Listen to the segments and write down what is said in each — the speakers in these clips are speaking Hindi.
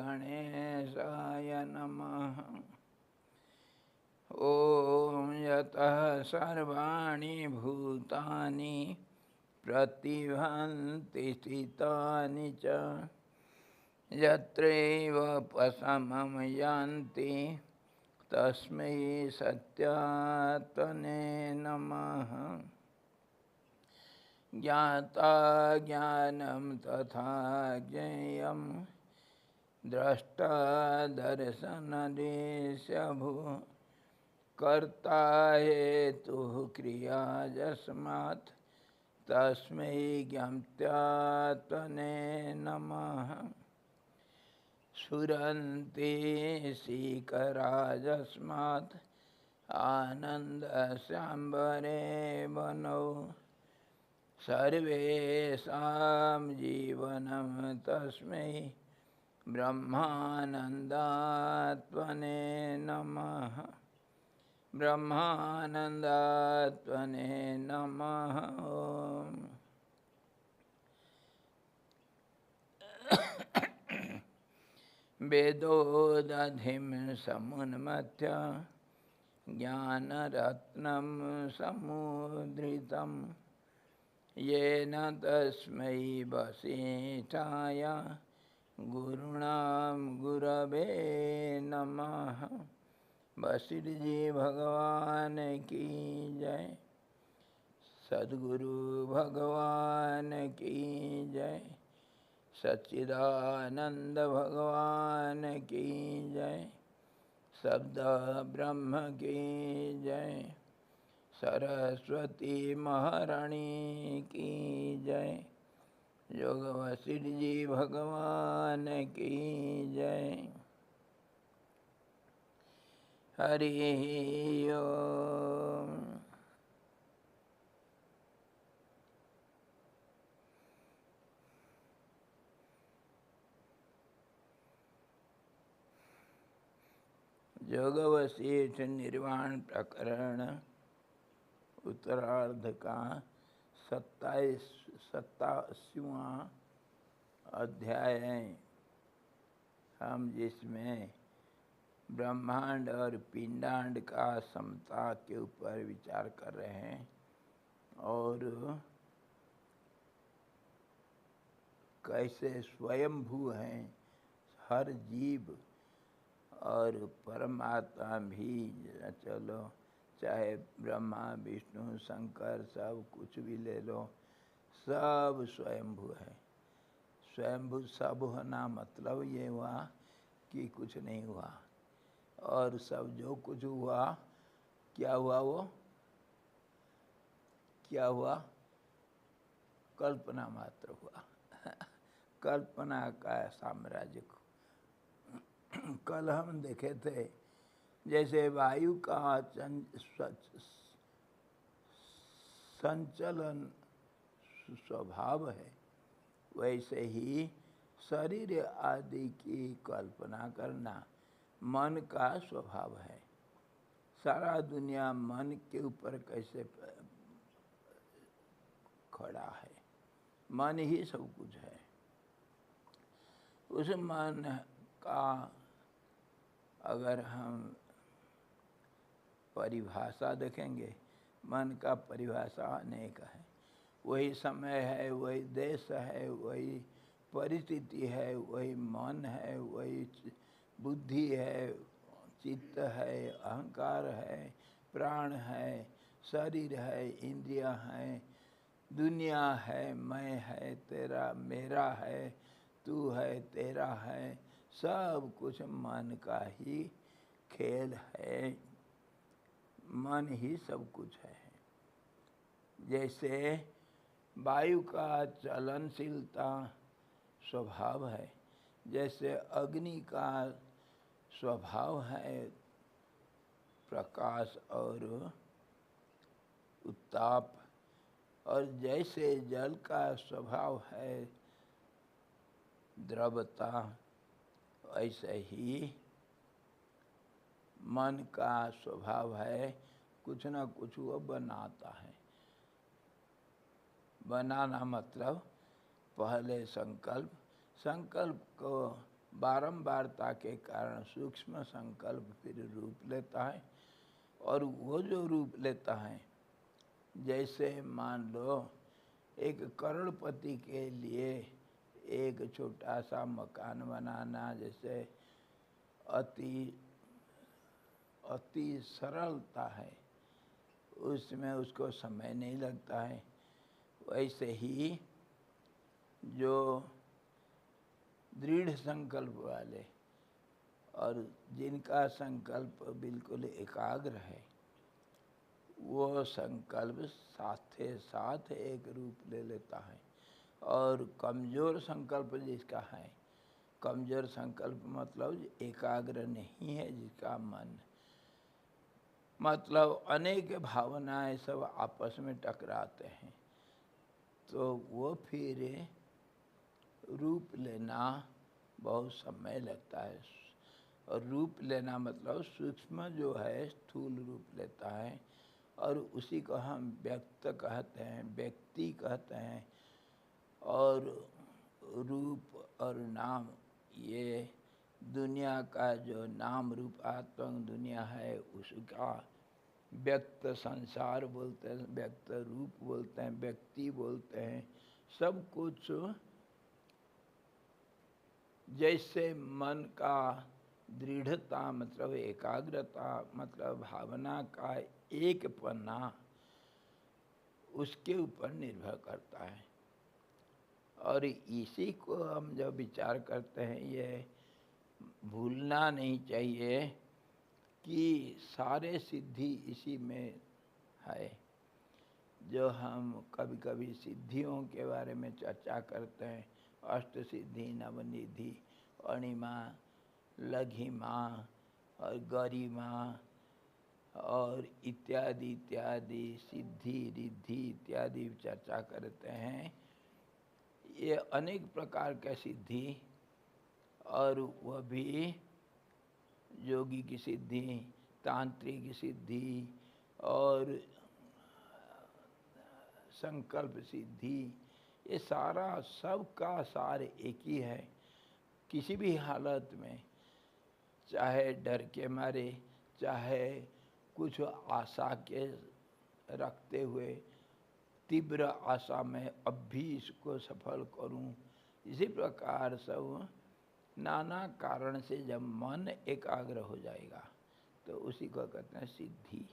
गणेशाय नमः। ॐ यतः सर्वाणि भूतानि प्रतिभान्ति स्थितानि च यत्रैव उपशमं यान्ति तस्मै सत्यात्मने नमः। ज्ञाता ज्ञानं तथा ज्ञेयं द्रष्टा दर्शनदेशभु कर्ता हेतुः क्रिया यस्मात् तस्मै ज्ञात्यात्मने नमः। स्फुरन्ति सीकराजस्मात् आनन्दस्यांबरे वनौ सर्वेषां जीवनं तस्मै ब्रह्मानन्दात्मने नमः। ब्रह्मानन्दात्मने नमः। वेदोदधिं समुन्मथ्य ज्ञानरत्नं समुद्रितं येन तस्मै वसिष्ठाय गुरुणां गुरवे नमः। वशिष्ठ जी भगवान की जय। सद्गुरु भगवान की जय। सच्चिदानंद भगवान की जय। शब्द ब्रह्म की जय। सरस्वती महारानी की जय। योग वशिष्ठ जी भगवान की जय। हरि ओम। योग वशिष्ठ निर्वाण प्रकरण उत्तरार्ध का 87वां अध्याय है। हम जिसमें ब्रह्मांड और पिंडांड का समता के ऊपर विचार कर रहे हैं और कैसे स्वयंभू हैं हर जीव और परमात्मा भी। चलो चाहे ब्रह्मा विष्णु शंकर सब कुछ भी ले लो, सब स्वयंभू है। स्वयंभू सब होना मतलब ये हुआ कि कुछ नहीं हुआ, और सब जो कुछ हुआ क्या हुआ? वो क्या हुआ? कल्पना मात्र हुआ। कल्पना का साम्राज्य को कल हम देखे थे। जैसे वायु का संचलन स्वभाव है, वैसे ही शरीर आदि की कल्पना करना मन का स्वभाव है। सारा दुनिया मन के ऊपर कैसे खड़ा है? मन ही सब कुछ है। उस मन का अगर हम परिभाषा देखेंगे, मन का परिभाषा अनेक है। वही समय है, वही देश है, वही परिस्थिति है, वही मन है, वही बुद्धि है, चित्त है, अहंकार है, प्राण है, शरीर है, इंद्रियां हैं, दुनिया है, मैं है, तेरा मेरा है, तू है, तेरा है, सब कुछ मन का ही खेल है। मन ही सब कुछ है। जैसे वायु का चलनशीलता स्वभाव है, जैसे अग्नि का स्वभाव है प्रकाश और उत्ताप, और जैसे जल का स्वभाव है द्रवता, ऐसे ही मन का स्वभाव है कुछ ना कुछ वो बनाता है। बनाना मतलब पहले संकल्प, संकल्प को बारंबारता के कारण सूक्ष्म संकल्प फिर रूप लेता है। और वो जो रूप लेता है, जैसे मान लो एक करोड़पति के लिए एक छोटा सा मकान बनाना जैसे अति अति सरलता है, उसमें उसको समय नहीं लगता है। वैसे ही जो दृढ़ संकल्प वाले और जिनका संकल्प बिल्कुल एकाग्र है, वो संकल्प साथ साथ एक रूप ले लेता है। और कमज़ोर संकल्प जिसका है, कमज़ोर संकल्प मतलब एकाग्र नहीं है जिसका मन, मतलब अनेक भावनाएं सब आपस में टकराते हैं, तो वो फिर रूप लेना बहुत समय लगता है। और रूप लेना मतलब सूक्ष्म जो है स्थूल रूप लेता है, और उसी को हम व्यक्त कहते हैं, व्यक्ति कहते हैं। और रूप और नाम, ये दुनिया का जो नाम रूपात्मक दुनिया है उसका व्यक्त संसार बोलते हैं, व्यक्त रूप बोलते हैं, व्यक्ति बोलते हैं। सब कुछ जैसे मन का दृढ़ता मतलब एकाग्रता मतलब भावना का एक पन्ना, उसके ऊपर निर्भर करता है। और इसी को हम जब विचार करते हैं, ये भूलना नहीं चाहिए कि सारे सिद्धि इसी में है। जो हम कभी कभी सिद्धियों के बारे में चर्चा करते हैं, अष्ट सिद्धि, नवनिधि, अणिमा, लघिमा और गरिमा और इत्यादि इत्यादि सिद्धि रिद्धि इत्यादि चर्चा करते हैं। ये अनेक प्रकार का सिद्धि, और वह भी योगी की सिद्धि, तांत्रिक सिद्धि और संकल्प सिद्धि, ये सारा सब का सार एक ही है। किसी भी हालत में, चाहे डर के मारे, चाहे कुछ आशा के रखते हुए, तीव्र आशा में अब भी इसको सफल करूं, इसी प्रकार सब नाना कारण से जब मन एकाग्र हो जाएगा तो उसी को कहते हैं सिद्धि।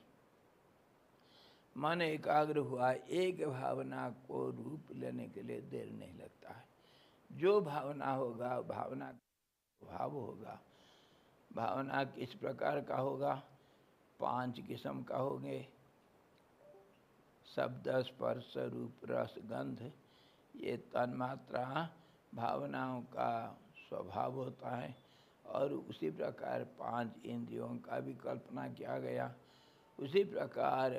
मन एकाग्र हुआ, एक भावना को रूप लेने के लिए देर नहीं लगता है। जो भावना होगा, भावना भाव होगा। भावना किस प्रकार का होगा? 5 किस्म का होंगे: शब्द, स्पर्श, रूप, रस, गंध। ये तन्मात्रा भावनाओं का स्वभाव होता है। और उसी प्रकार 5 इंद्रियों का भी कल्पना किया गया। उसी प्रकार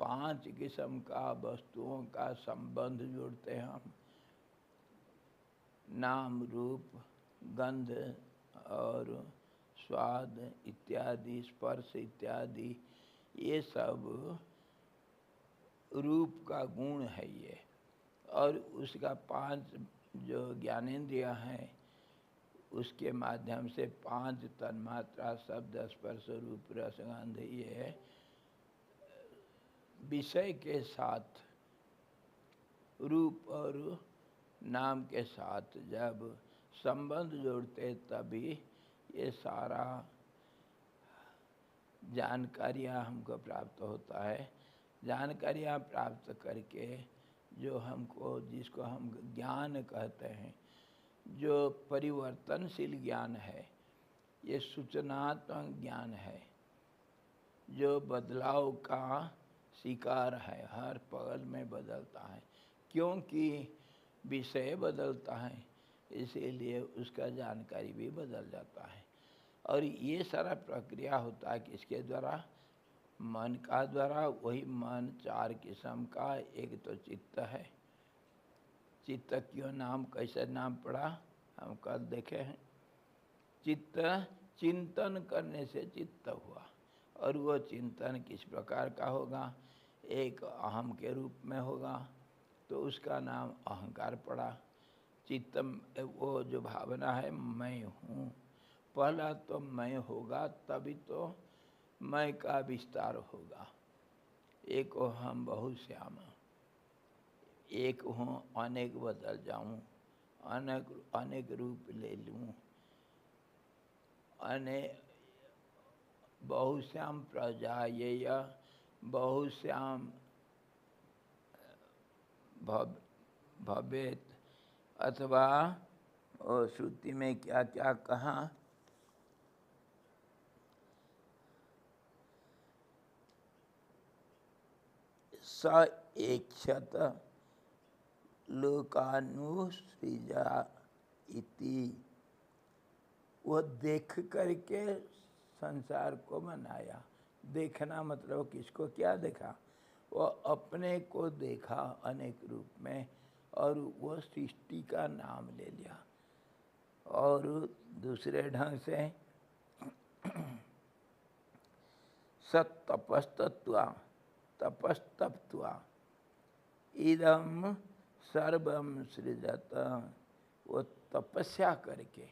5 किस्म का वस्तुओं का संबंध जोड़ते हैं हम: नाम, रूप, गंध और स्वाद इत्यादि, स्पर्श इत्यादि। ये सब रूप का गुण है ये। और उसका 5 जो ज्ञानेंद्रिय हैं, उसके माध्यम से 5 तन्मात्रा शब्द, स्पर्श, रूप, रस, गंध, ये विषय के साथ, रूप और नाम के साथ जब संबंध जोड़ते तभी ये सारा जानकारियाँ हमको प्राप्त होता है। जानकारियाँ प्राप्त करके जो हमको, जिसको हम ज्ञान कहते हैं, जो परिवर्तनशील ज्ञान है, ये सूचनात्मक ज्ञान है, जो बदलाव का शिकार है, हर पल में बदलता है। क्योंकि विषय बदलता है, इसीलिए उसका जानकारी भी बदल जाता है। और ये सारा प्रक्रिया होता है किसके द्वारा? मन का द्वारा। वही मन 4 किस्म का, एक तो चित्त है। चित्त क्यों नाम, कैसे नाम पड़ा, हम कल देखे हैं। चित्त चिंतन करने से चित्त हुआ, और वो चिंतन किस प्रकार का होगा? एक अहम के रूप में होगा, तो उसका नाम अहंकार पड़ा। चित्तम वो जो भावना है मैं हूँ, पहला तो मैं होगा तभी तो मैं का विस्तार होगा। एक हो हम बहुश्याम, एक हूँ अनेक बदल जाऊँ, अनेक अनेक रूप ले लूँ, अनेक बहुश्याम प्रजा ये बहुश्याम भवेत, अथवा और श्रुति में क्या क्या कहा, स एक्षत लोकानुसृजा इति, वो देख करके संसार को बनाया। देखना मतलब किसको क्या देखा, वो अपने को देखा अनेक रूप में, और वो सृष्टि का नाम ले लिया। और दूसरे ढंग से सत्तपस्तत्वा तपस्तप्त्वा इदम सर्वम सृजत, वो तपस्या करके,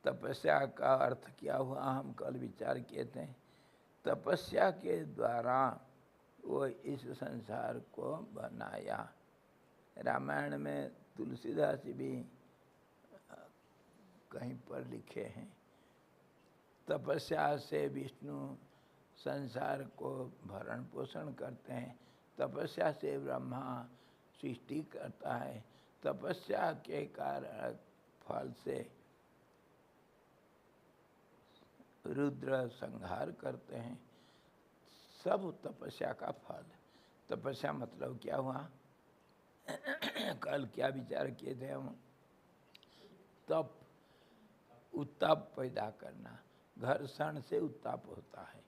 तपस्या का अर्थ क्या हुआ हम कल विचार किए थे, तपस्या के द्वारा वो इस संसार को बनाया। रामायण में तुलसीदास जी भी कहीं पर लिखे हैं, तपस्या से विष्णु संसार को भरण पोषण करते हैं, तपस्या से ब्रह्मा सृष्टि करता है, तपस्या के कारण फल से रुद्र संहार करते हैं। सब तपस्या का फल। तपस्या मतलब क्या हुआ कल क्या विचार किए थे हम, तप, उत्ताप पैदा करना। घर्षण से उत्ताप होता है,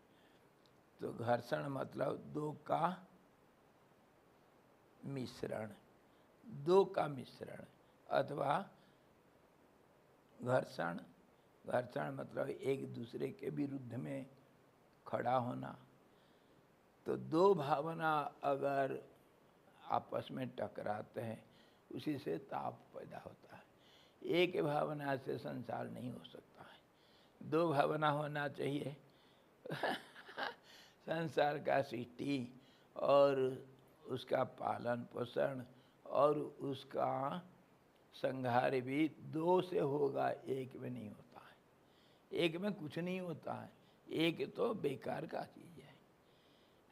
तो घर्षण मतलब दो का मिश्रण, दो का मिश्रण, अथवा घर्षण, घर्षण मतलब एक दूसरे के विरुद्ध में खड़ा होना। तो दो भावना अगर आपस में टकराते हैं, उसी से ताप पैदा होता है। एक भावना से संसार नहीं हो सकता है, दो भावना होना चाहिए संसार का सृष्टि और उसका पालन पोषण और उसका संहार भी दो से होगा, एक में नहीं होता है। एक में कुछ नहीं होता है, एक तो बेकार का चीज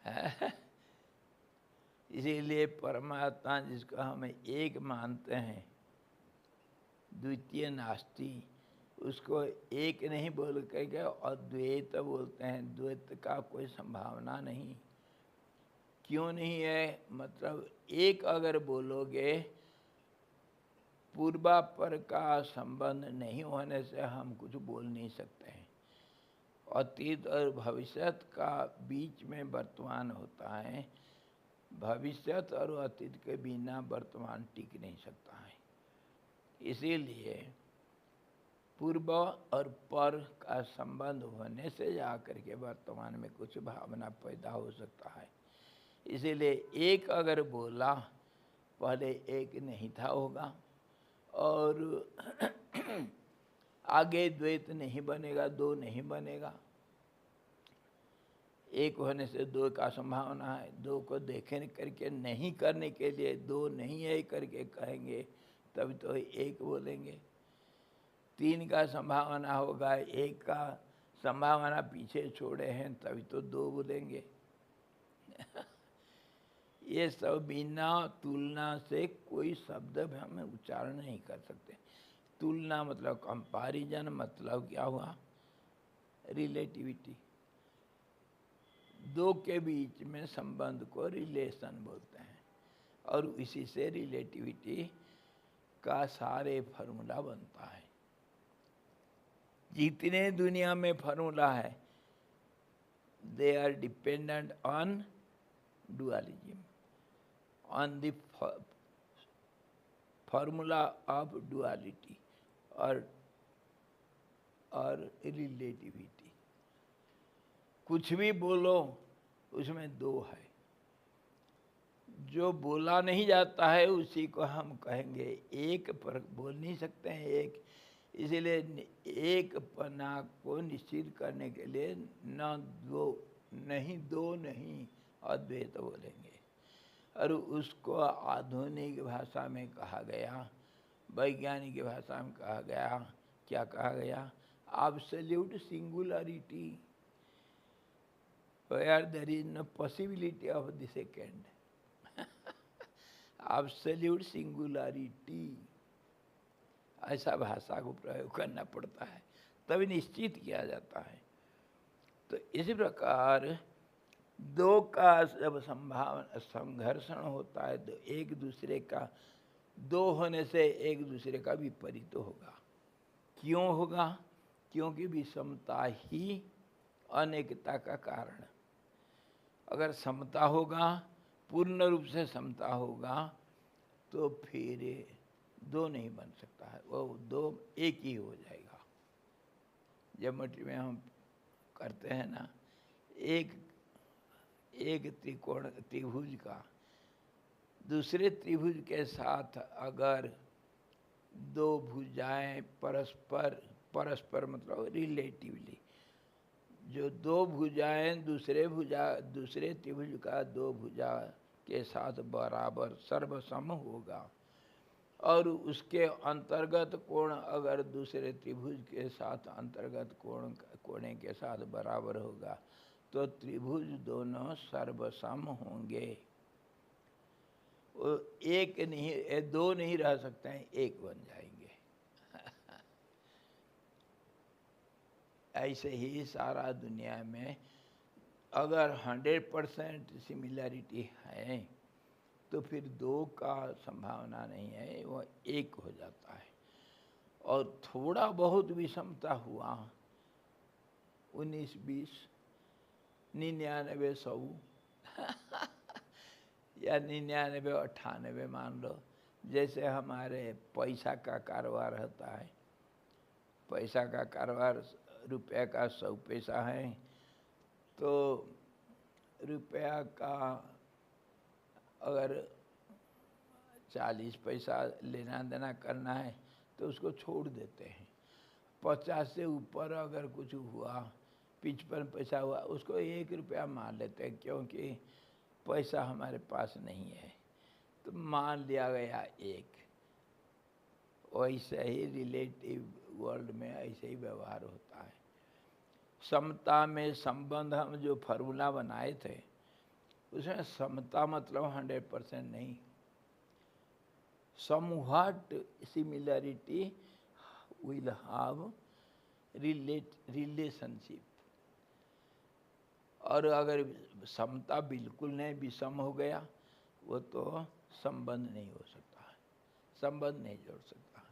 है इसीलिए परमात्मा जिसको हम एक मानते हैं, द्वितीय नास्ति, उसको एक नहीं बोल करके अद्वैत बोलते हैं। द्वैत का कोई संभावना नहीं। क्यों नहीं है, मतलब एक अगर बोलोगे, पूर्वापर का संबंध नहीं होने से हम कुछ बोल नहीं सकते हैं। अतीत और भविष्यत का बीच में वर्तमान होता है, भविष्यत और अतीत के बिना वर्तमान टिक नहीं सकता है। इसीलिए पूर्व और पर का संबंध होने से जाकर के वर्तमान में कुछ भावना पैदा हो सकता है। इसीलिए एक अगर बोला, पहले एक नहीं था होगा, और आगे द्वैत नहीं बनेगा, दो नहीं बनेगा। एक होने से दो का संभावना है। दो को देखे करके नहीं करने के लिए दो नहीं है करके कहेंगे, तब तो एक बोलेंगे। तीन का संभावना होगा, एक का संभावना पीछे छोड़े हैं, तभी तो दो बोलेंगे ये सब बिना तुलना से कोई शब्द हम उच्चारण नहीं कर सकते। तुलना मतलब कंपैरिजन, मतलब क्या हुआ, रिलेटिविटी। दो के बीच में संबंध को रिलेशन बोलते हैं, और इसी से रिलेटिविटी का सारे फार्मूला बनता है। जितने दुनिया में फार्मूला है, they are dependent on dualism, on the formula of duality और रिलेटिविटी। कुछ भी बोलो उसमें दो है। जो बोला नहीं जाता है उसी को हम कहेंगे एक, पर बोल नहीं सकते हैं एक। इसीलिए एक पना को निश्चित करने के लिए न दो नहीं, दो नहीं, अद्वैत बोलेंगे। और उसको आधुनिक भाषा में कहा गया, वैज्ञानिक भाषा में कहा गया, क्या कहा गया? Absolute singularity, where there is no possibility of the second. Absolute singularity, ऐसा भाषा को प्रयोग करना पड़ता है तभी निश्चित किया जाता है। तो इसी प्रकार दो का जब संभावना संघर्षण होता है तो एक दूसरे का, दो होने से एक दूसरे का विपरीत होगा। क्यों होगा? क्योंकि विषमता ही अनेकता का कारण। अगर समता होगा, पूर्ण रूप से समता होगा, तो फिर दो नहीं बन सकता है, वो दो एक ही हो जाएगा। ज्योमेट्री में हम करते हैं ना, एक त्रिकोण त्रिभुज का दूसरे त्रिभुज के साथ अगर दो भुजाएं परस्पर मतलब रिलेटिवली, जो दो भुजाएं दूसरे त्रिभुज का दो भुजा के साथ बराबर सर्वसम होगा, और उसके अंतर्गत कोण अगर दूसरे त्रिभुज के साथ अंतर्गत कोणे के साथ बराबर होगा, तो त्रिभुज दोनों सर्वसम होंगे। वो एक नहीं, दो नहीं रह सकते हैं, एक बन जाएंगे। ऐसे ही सारा दुनिया में अगर 100% सिमिलरिटी है तो फिर दो का संभावना नहीं है, वो एक हो जाता है। और थोड़ा बहुत विषमता हुआ, 19-20, 99-100 या 99-98 मान लो। जैसे हमारे पैसा का कारोबार होता है, पैसा का कारोबार रुपया का 100 पैसा है, तो रुपया का अगर 40 पैसा लेना देना करना है तो उसको छोड़ देते हैं। 50 से ऊपर अगर कुछ हुआ, 55 पैसा हुआ, उसको 1 रुपया मान लेते हैं, क्योंकि पैसा हमारे पास नहीं है, तो मान लिया गया एक। वैसे ही रिलेटिव वर्ल्ड में ऐसे ही व्यवहार होता है। समता में संबंध हम जो फार्मूला बनाए थे, उसमें समता मतलब 100% नहीं, somewhat similarity will have relationship। और अगर समता बिल्कुल नहीं, विषम हो गया, वो तो संबंध नहीं हो सकता है, संबंध नहीं जोड़ सकता है।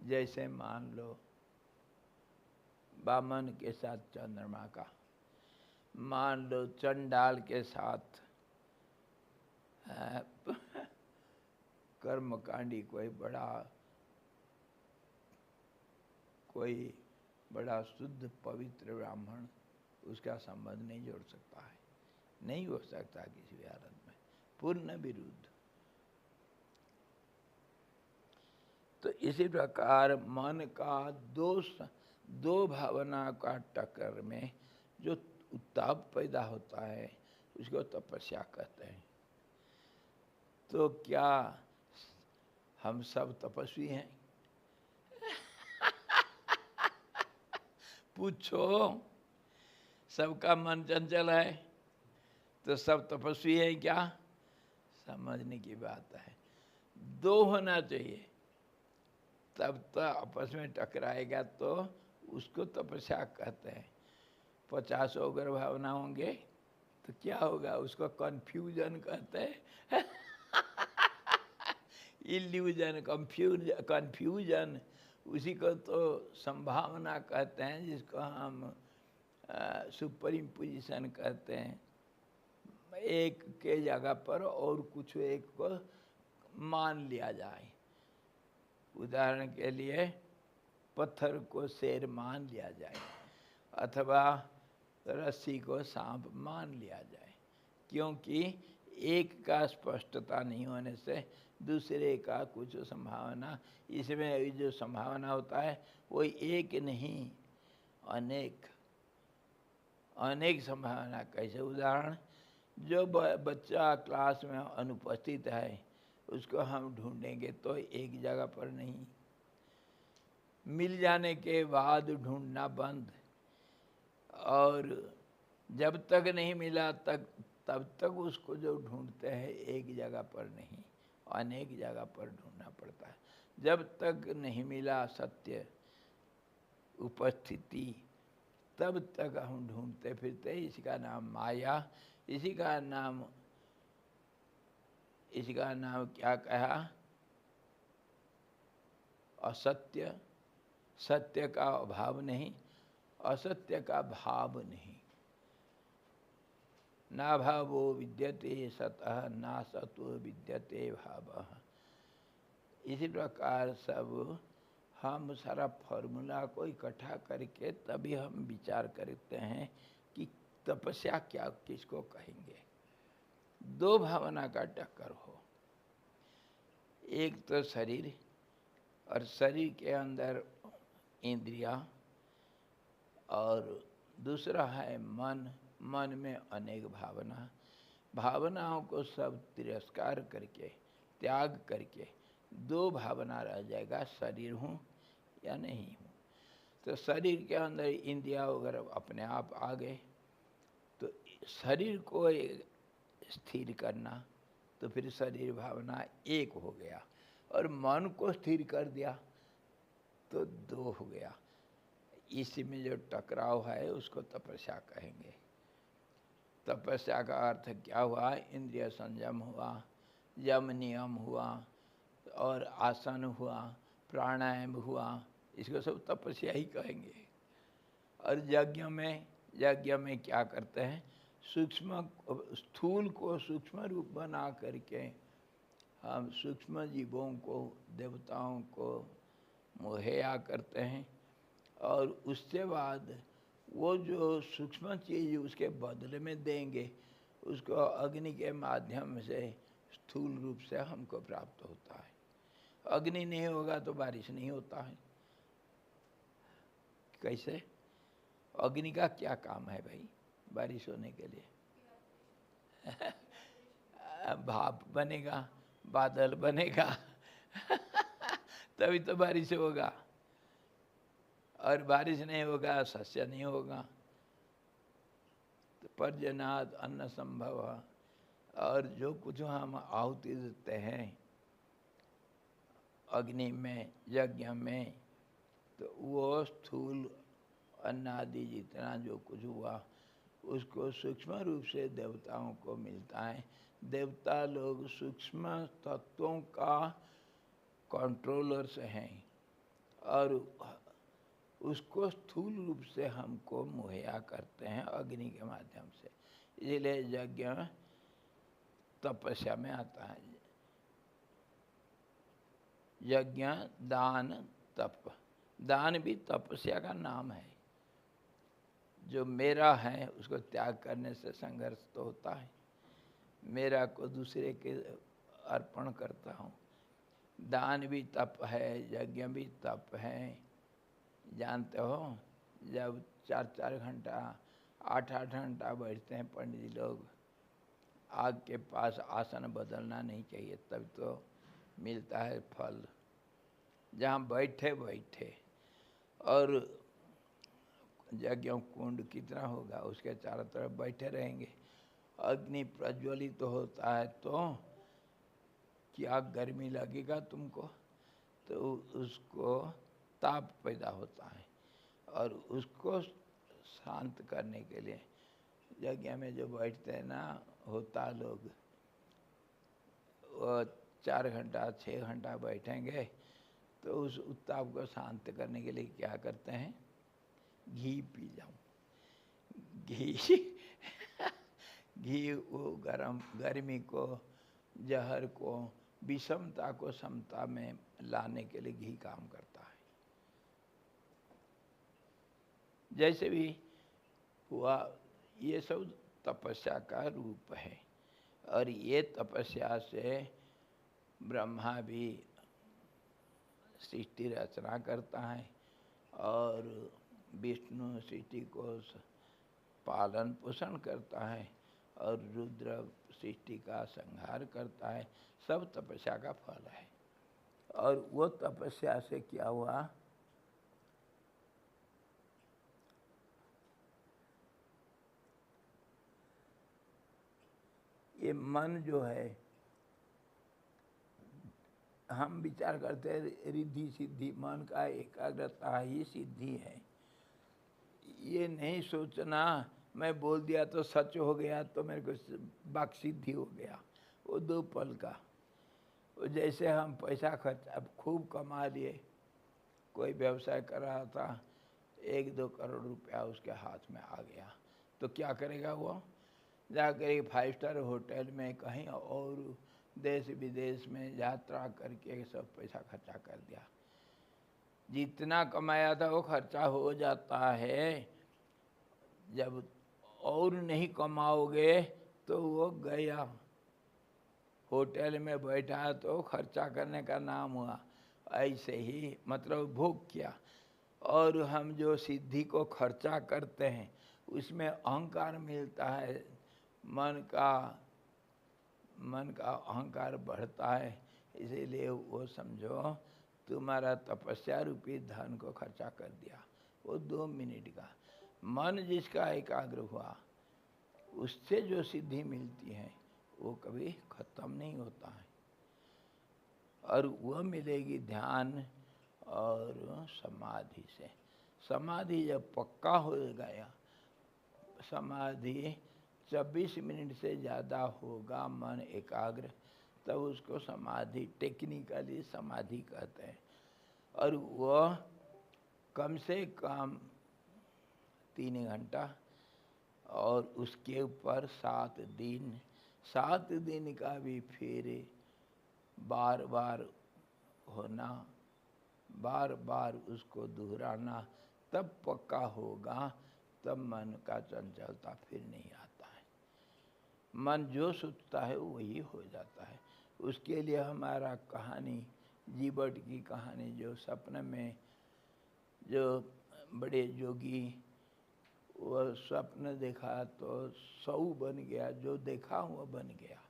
जैसे मान लो वामन के साथ चंद्रमा का, मान लो चंडाल के साथ कर्मकांडी कोई बड़ा शुद्ध पवित्र ब्राह्मण, उसका संबंध नहीं जोड़ सकता है, नहीं हो सकता किसी भी हालत में, पूर्ण विरुद्ध। तो इसी प्रकार मन का दो भावना का टक्कर में जो उत्ताप पैदा होता है, उसको तपस्या कहते हैं। तो क्या हम सब तपस्वी हैं? पूछो, सबका मन चंचल है तो सब तपस्वी है क्या? समझने की बात है। दो होना चाहिए, तब तो आपस में टकराएगा तो उसको तपस्या कहते हैं। 50 अगर भावना होंगे तो क्या होगा? उसको कन्फ्यूजन कहते हैं। इल्यूजन, कन्फ्यूजन, उसी को तो संभावना कहते हैं, जिसको हम सुपर इम्पोजिशन कहते हैं। एक के जगह पर और कुछ एक को मान लिया जाए। उदाहरण के लिए पत्थर को शेर मान लिया जाए, अथवा रस्सी को सांप मान लिया जाए, क्योंकि एक का स्पष्टता नहीं होने से दूसरे का कुछ संभावना, इसमें जो संभावना होता है वो एक नहीं अनेक अनेक संभावना। कैसे? उदाहरण, जो बच्चा क्लास में अनुपस्थित है उसको हम ढूंढेंगे तो एक जगह पर नहीं, मिल जाने के बाद ढूंढना बंद, और जब तक नहीं मिला तब तक उसको जो ढूंढते हैं एक जगह पर नहीं अनेक जगह पर ढूंढना पड़ता है। जब तक नहीं मिला सत्य उपस्थिति तब तक हम ढूंढते फिरते। इसका नाम माया, इसी का नाम क्या कहा? असत्य। सत्य का अभाव नहीं, असत्य का भाव नहीं। ना भावो विद्यते सतः ना सतो विद्यते भावः। इसी प्रकार सब हम सारा फॉर्मूला को इकट्ठा करके तभी हम विचार करते हैं कि तपस्या क्या किसको कहेंगे। दो भावना का टक्कर हो, एक तो शरीर और शरीर के अंदर इंद्रिया, और दूसरा है मन। मन में अनेक भावना, भावनाओं को सब तिरस्कार करके त्याग करके दो भावना रह जाएगा, शरीर हूँ या नहीं हूँ। तो शरीर के अंदर इंद्रिया वगैरह अपने आप आ गए, तो शरीर को स्थिर करना, तो फिर शरीर भावना एक हो गया, और मन को स्थिर कर दिया तो दो हो गया। इसी में जो टकराव है उसको तपस्या कहेंगे। तपस्या का अर्थ क्या हुआ? इंद्रिय संयम हुआ, यम नियम हुआ, और आसन हुआ, प्राणायाम हुआ, इसको सब तपस्या ही कहेंगे। और यज्ञ में क्या करते हैं? स्थूल को सूक्ष्म रूप बना करके हम सूक्ष्म जीवों को, देवताओं को मुहैया करते हैं, और उसके बाद वो जो सूक्ष्म चीज़ उसके बदले में देंगे उसको अग्नि के माध्यम से स्थूल रूप से हमको प्राप्त होता है। अग्नि नहीं होगा तो बारिश नहीं होता है। कैसे? अग्नि का क्या काम है भाई बारिश होने के लिए? भाप बनेगा, बादल बनेगा तभी तो बारिश होगा, और बारिश नहीं होगा सस्य नहीं होगा। तो पर्जनाद अन्न संभव, और जो कुछ हम आहुति देते हैं अग्नि में, यज्ञ में, तो वो स्थूल अन्न आदि जितना जो कुछ हुआ उसको सूक्ष्म रूप से देवताओं को मिलता है। देवता लोग सूक्ष्म तत्वों का कंट्रोलर्स हैं, और उसको स्थूल रूप से हमको मुहैया करते हैं अग्नि के माध्यम से। इसलिए यज्ञ तपस्या में आता है। यज्ञ, दान, तप। दान भी तपस्या का नाम है। जो मेरा है उसको त्याग करने से संघर्ष तो होता है। मेरा को दूसरे के अर्पण करता हूँ। दान भी तप है, यज्ञ भी तप है। जानते हो, जब 4-4 घंटा 8-8 घंटा बैठते हैं पंडित जी लोग, आग के पास आसन बदलना नहीं चाहिए, तब तो मिलता है फल। जहाँ बैठे बैठे, और यज्ञ कुंड कितना होगा उसके चारों तरफ बैठे रहेंगे। अग्नि प्रज्वलित तो होता है तो क्या गर्मी लगेगा तुमको? तो उसको ताप पैदा होता है, और उसको शांत करने के लिए यज्ञ में जो बैठते हैं ना होता लोग, वो 4 घंटा 6 घंटा बैठेंगे, तो उस उत्ताप को शांत करने के लिए क्या करते हैं? घी पी जाऊं। घी घी वो गर्मी को, जहर को, विषमता को समता में लाने के लिए घी काम करता है। जैसे भी हुआ, ये सब तपस्या का रूप है। और ये तपस्या से ब्रह्मा भी सृष्टि रचना करता है और विष्णु सृष्टि को पालन पोषण करता है और रुद्र सृष्टि का संहार करता है। सब तपस्या का फल है। और वो तपस्या से क्या हुआ, ये मन जो है, हम विचार करते हैं रिद्धि सिद्धि, मन का एकाग्रता ही सिद्धि है। ये नहीं सोचना मैं बोल दिया तो सच हो गया तो मेरे को वाक सिद्धि हो गया, वो 2 पल का। वो जैसे हम पैसा खर्च अब खूब कमा लिए, कोई व्यवसाय कर रहा था, 1-2 करोड़ रुपया उसके हाथ में आ गया, तो क्या करेगा वो, जाकर 5 स्टार होटल में कहीं और देश विदेश में यात्रा करके सब पैसा खर्चा कर दिया। जितना कमाया था वो खर्चा हो जाता है। जब और नहीं कमाओगे तो वो गया, होटल में बैठा तो खर्चा करने का नाम हुआ। ऐसे ही मतलब भोग किया। और हम जो सिद्धि को खर्चा करते हैं उसमें अहंकार मिलता है, मन का अहंकार बढ़ता है। इसीलिए वो समझो तुम्हारा तपस्या रूपी धन को खर्चा कर दिया, वो 2 मिनट का। मन जिसका एकाग्र हुआ उससे जो सिद्धि मिलती है वो कभी खत्म नहीं होता है। और वह मिलेगी ध्यान और समाधि से। समाधि जब पक्का हो गया, समाधि 24 मिनट से ज़्यादा होगा मन एकाग्र, तब उसको समाधि, टेक्निकली समाधि कहते हैं। और वह कम से कम 3 घंटा, और उसके ऊपर 7 दिन, 7 दिन का भी फिर बार बार होना, बार बार उसको दोहराना, तब पक्का होगा। तब मन का चंचलता फिर नहीं आता है। मन जो सोचता है वही हो जाता है। उसके लिए हमारा कहानी, जीवट की कहानी, जो सपने में जो बड़े योगी वह स्वप्न देखा तो 100 बन गया, जो देखा वो बन गया,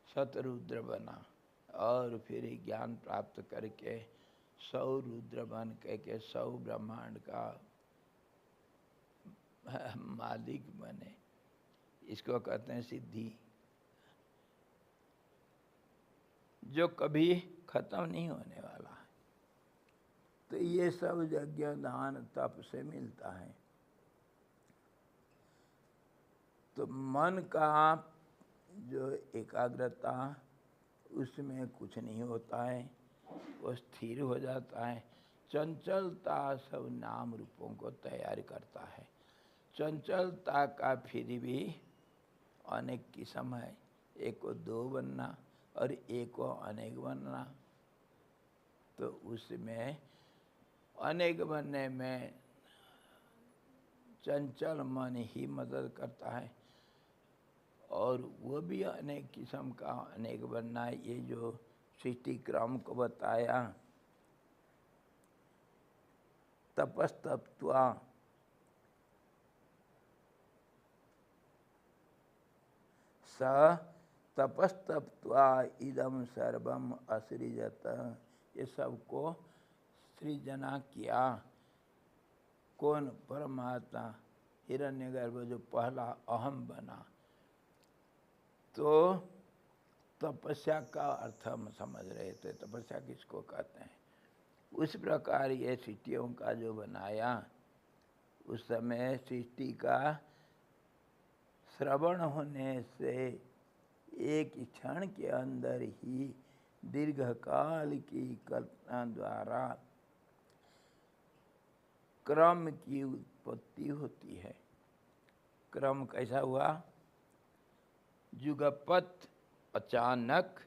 शतरुद्र बना। और फिर ज्ञान प्राप्त करके 100 रुद्र बन के 100 ब्रह्मांड का मालिक बने। इसको कहते हैं सिद्धि, जो कभी खत्म नहीं होने वाला है। तो ये सब यज्ञ दान तप से मिलता है। तो मन का जो एकाग्रता, उसमें कुछ नहीं होता है, वो स्थिर हो जाता है। चंचलता सब नाम रूपों को तैयार करता है। चंचलता का फिर भी अनेक किस्म है। एक को 2 बनना और एक को अनेक बनना। तो उसमें अनेक बनने में चंचल मन ही मदद करता है। और वो भी अनेक किस्म का अनेक बनना है। ये जो सृष्टि क्रम को बताया, तपस्तप्त्वा स तपस्तप्त्वा इदम सर्वम असृजत। ये सबको सृजना किया। कौन? परमात्मा हिरण्यगर्भ, जो पहला अहम बना। तो तपस्या का अर्थ हम समझ रहे थे, तपस्या किसको कहते हैं। उस प्रकार ये सृष्टियों का जो बनाया, उस समय सृष्टि का श्रवण होने से एक क्षण के अंदर ही दीर्घकाल की कल्पना द्वारा क्रम की उत्पत्ति होती है। क्रम कैसा हुआ? जुगपत, अचानक,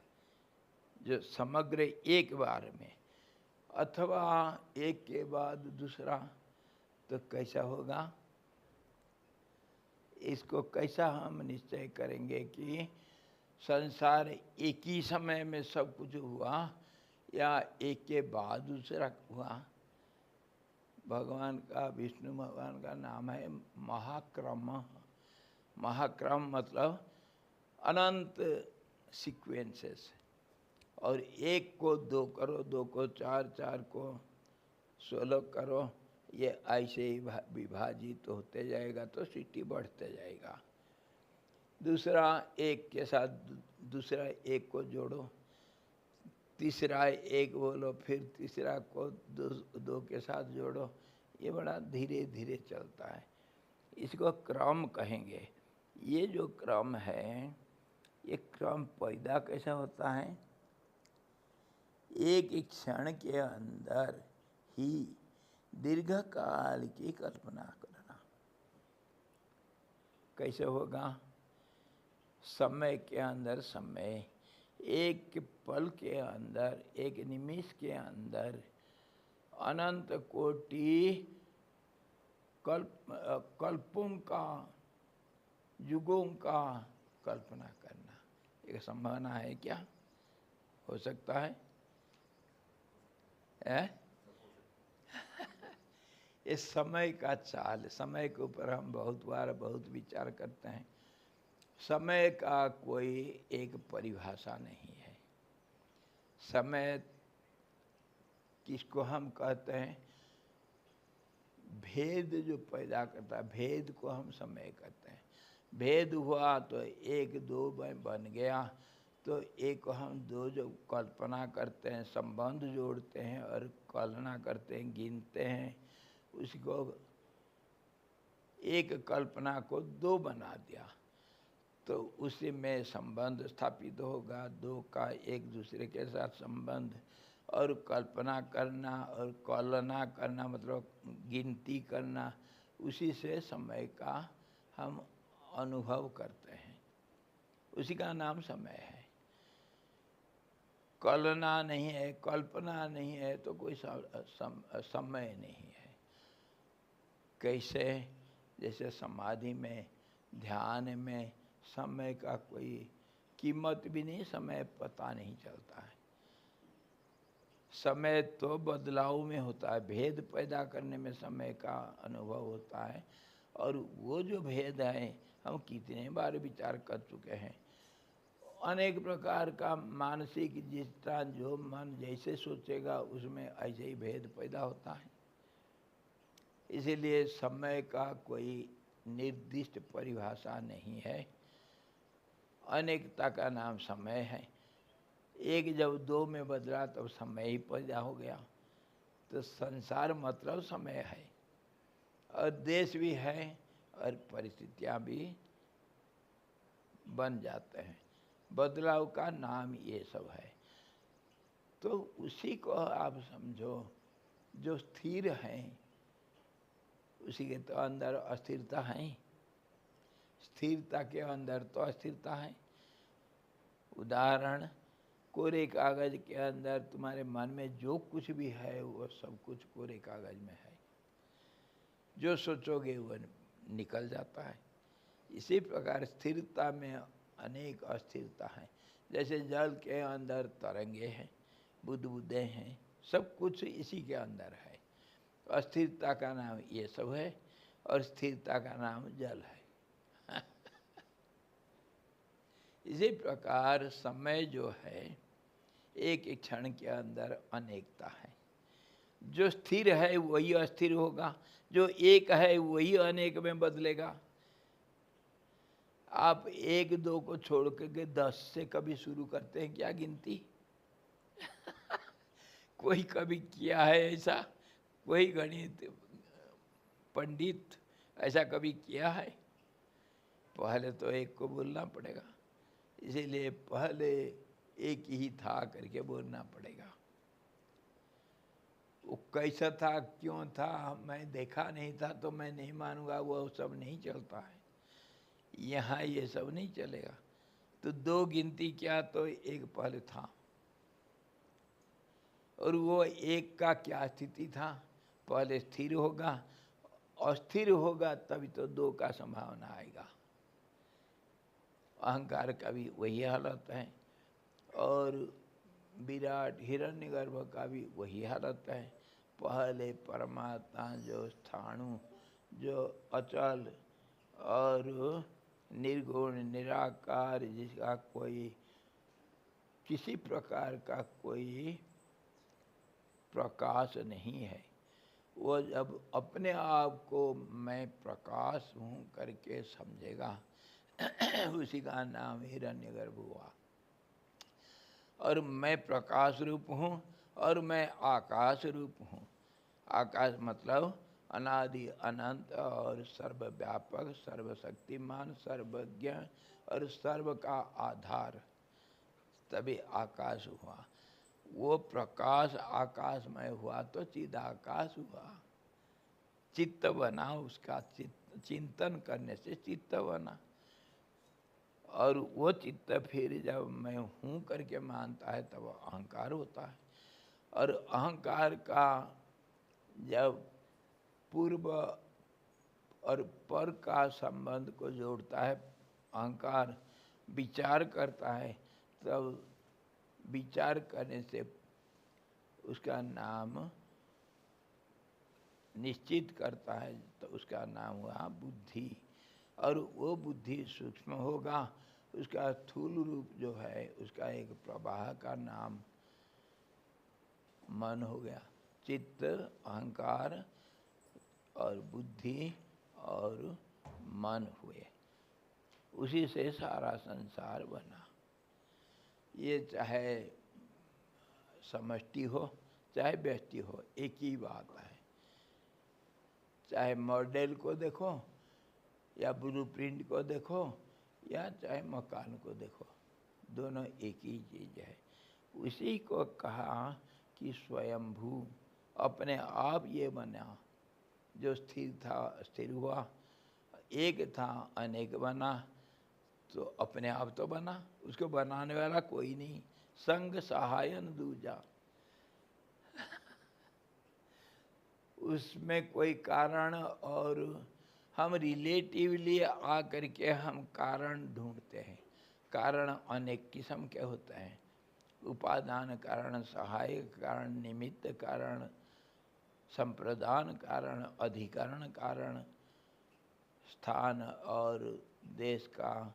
जो समग्र एक बार में, अथवा एक के बाद दूसरा। तो कैसा होगा? इसको कैसा हम निश्चय करेंगे कि संसार एक ही समय में सब कुछ हुआ या एक के बाद दूसरा हुआ? भगवान का, विष्णु भगवान का नाम है महाक्रम। महाक्रम मतलब अनंत सीक्वेंसेस, और एक को 2 करो, 2 को 4, 4 को 16 करो, ये ऐसे ही विभाजित होते जाएगा तो सृष्टि बढ़ते जाएगा। दूसरा एक के साथ दूसरा एक को जोड़ो, तीसरा एक बोलो, फिर तीसरा को 2 के साथ जोड़ो, ये बड़ा धीरे धीरे चलता है। इसको क्रम कहेंगे। ये जो क्रम है, ये क्रम पैदा कैसा होता है? एक क्षण के अंदर ही दीर्घ काल की कल्पना करना। कैसे होगा? समय के अंदर समय, एक पल के अंदर, एक निमिष के अंदर अनंत कोटि कल्पों का, युगों का कल्पना करना। एक संभावना है क्या? हो सकता है? इस समय का चाल, समय के ऊपर हम बहुत बार बहुत विचार करते हैं। समय का कोई एक परिभाषा नहीं है। समय किसको हम कहते हैं? भेद जो पैदा करता है, भेद को हम समय कहते हैं। भेद हुआ तो 1 2 में बन गया, तो एक को हम 2 जो कल्पना करते हैं, संबंध जोड़ते हैं और कल्पना करते हैं, गिनते हैं, उसको एक कल्पना को 2 बना दिया, तो उसी में संबंध स्थापित होगा। 2 का एक दूसरे के साथ संबंध, और कल्पना करना और कलना करना मतलब गिनती करना, उसी से समय का हम अनुभव करते हैं, उसी का नाम समय है। कलना नहीं है, कल्पना नहीं है, तो कोई समय नहीं है। कैसे? जैसे समाधि में, ध्यान में समय का कोई कीमत भी नहीं, समय पता नहीं चलता है। समय तो बदलाव में होता है, भेद पैदा करने में समय का अनुभव होता है। और वो जो भेद है, हम कितने बार विचार कर चुके हैं। अनेक प्रकार का मानसिक, जिस तरह जो मन जैसे सोचेगा उसमें ऐसे ही भेद पैदा होता है। इसीलिए समय का कोई निर्दिष्ट परिभाषा नहीं है। अनेकता का नाम समय है। एक जब 2 में बदला तब समय ही पैदा हो गया। तो संसार मतलब समय है, और देश भी है, और परिस्थितियां भी बन जाते हैं। बदलाव का नाम ये सब है। तो उसी को आप समझो, जो स्थिर है उसी के तो अंदर अस्थिरता है। स्थिरता के अंदर तो अस्थिरता है। उदाहरण, कोरे कागज के अंदर तुम्हारे मन में जो कुछ भी है वो सब कुछ कोरे कागज में है। जो सोचोगे वो निकल जाता है। इसी प्रकार स्थिरता में अनेक अस्थिरता है। जैसे जल के अंदर तरंगे हैं, बुदबुदे हैं, सब कुछ इसी के अंदर है। अस्थिरता का नाम ये सब है, और स्थिरता का नाम जल है। इसी प्रकार समय जो है, एक क्षण के अंदर अनेकता है। जो स्थिर है वही अस्थिर होगा, जो एक है वही अनेक में बदलेगा। आप 1 2 को छोड़ के 10 से कभी शुरू करते हैं क्या गिनती? कोई कभी किया है ऐसा? कोई गणित पंडित ऐसा कभी किया है? पहले तो 1 को बोलना पड़ेगा, इसीलिए पहले एक ही था करके बोलना पड़ेगा। वो कैसा था, क्यों था, मैं देखा नहीं था तो मैं नहीं मानूंगा, वो सब नहीं चलता है। यहाँ ये सब नहीं चलेगा। तो 2 गिनती क्या, तो 1 पहले था, और वो 1 का क्या स्थिति था, पहले स्थिर होगा अस्थिर होगा तभी तो दो का संभावना आएगा। अहंकार का भी वही हालत है और विराट हिरण्यगर्भ का भी वही हालत है। पहले परमात्मा जो स्थाणु, जो अचल और निर्गुण निराकार, जिसका कोई किसी प्रकार का कोई प्रकाश नहीं है, वो जब अपने आप को मैं प्रकाश हूँ करके समझेगा उसी का नाम हिरण्यगर्भ हुआ। और मैं प्रकाश रूप हूँ और मैं आकाश रूप हूँ। आकाश मतलब अनादि अनंत और सर्वव्यापक, सर्वशक्तिमान, सर्वज्ञ और सर्व का आधार, तभी आकाश हुआ। वो प्रकाश आकाशमय हुआ तो चिदाकाश हुआ। चित्त बना, उसका चिंतन करने से चित्त बना। और वो चित्त फिर जब मैं हूँ करके मानता है तब अहंकार होता है। और अहंकार का जब पूर्व और पर का संबंध को जोड़ता है, अहंकार विचार करता है, तब विचार करने से उसका नाम निश्चित करता है, तो उसका नाम हुआ बुद्धि। और वो बुद्धि सूक्ष्म होगा, उसका स्थूल रूप जो है उसका एक प्रवाह का नाम मन हो गया। चित्त, अहंकार और बुद्धि और मन हुए, उसी से सारा संसार बना। ये चाहे समष्टि हो चाहे व्यष्टि हो, एक ही बात है। चाहे मॉडल को देखो या ब्लूप्रिंट को देखो या चाहे मकान को देखो, दोनों एक ही चीज़ है। उसी को कहा कि स्वयंभू, अपने आप ये बना। जो स्थिर था स्थिर हुआ, एक था अनेक बना, तो अपने आप तो बना, उसको बनाने वाला कोई नहीं। संग सहायन दूजा, उसमें कोई कारण, और हम रिलेटिवली आ करके हम कारण ढूंढते हैं। कारण अनेक किस्म के होते हैं, उपादान कारण, सहायक कारण, निमित्त कारण, संप्रदान कारण, अधिकरण कारण, स्थान और देश का,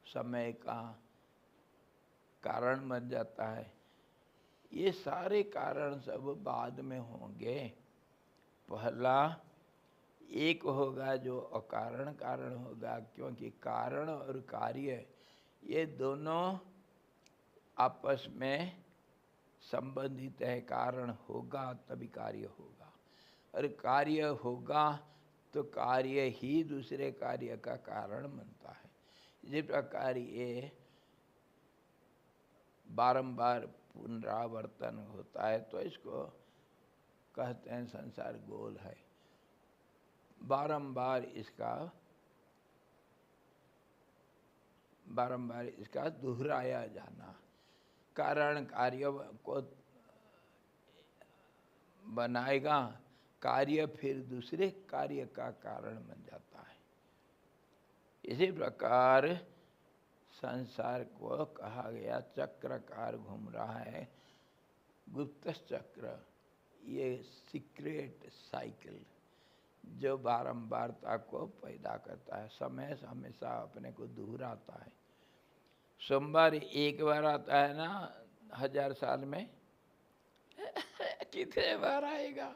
समय का कारण बन जाता है। ये सारे कारण सब बाद में होंगे। पहला एक होगा जो अकारण कारण होगा, क्योंकि कारण और कार्य ये दोनों आपस में संबंधित है। कारण होगा तभी कार्य होगा, और कार्य होगा तो कार्य ही दूसरे कार्य का कारण बनता है। इसी प्रकार ये बारंबार पुनरावर्तन होता है, तो इसको कहते हैं संसार गोल है। बारंबार इसका दोहराया जाना। कारण कार्य को बनाएगा, कार्य फिर दूसरे कार्य का कारण बन जाता है। इसी प्रकार संसार को कहा गया चक्रकार घूम रहा है, गुप्त चक्र, ये सीक्रेट साइकिल जो बारंबारता को पैदा करता है। समय हमेशा अपने को दोहराता है। सोमवार एक बार आता है ना 1000 साल में कितने बार आएगा?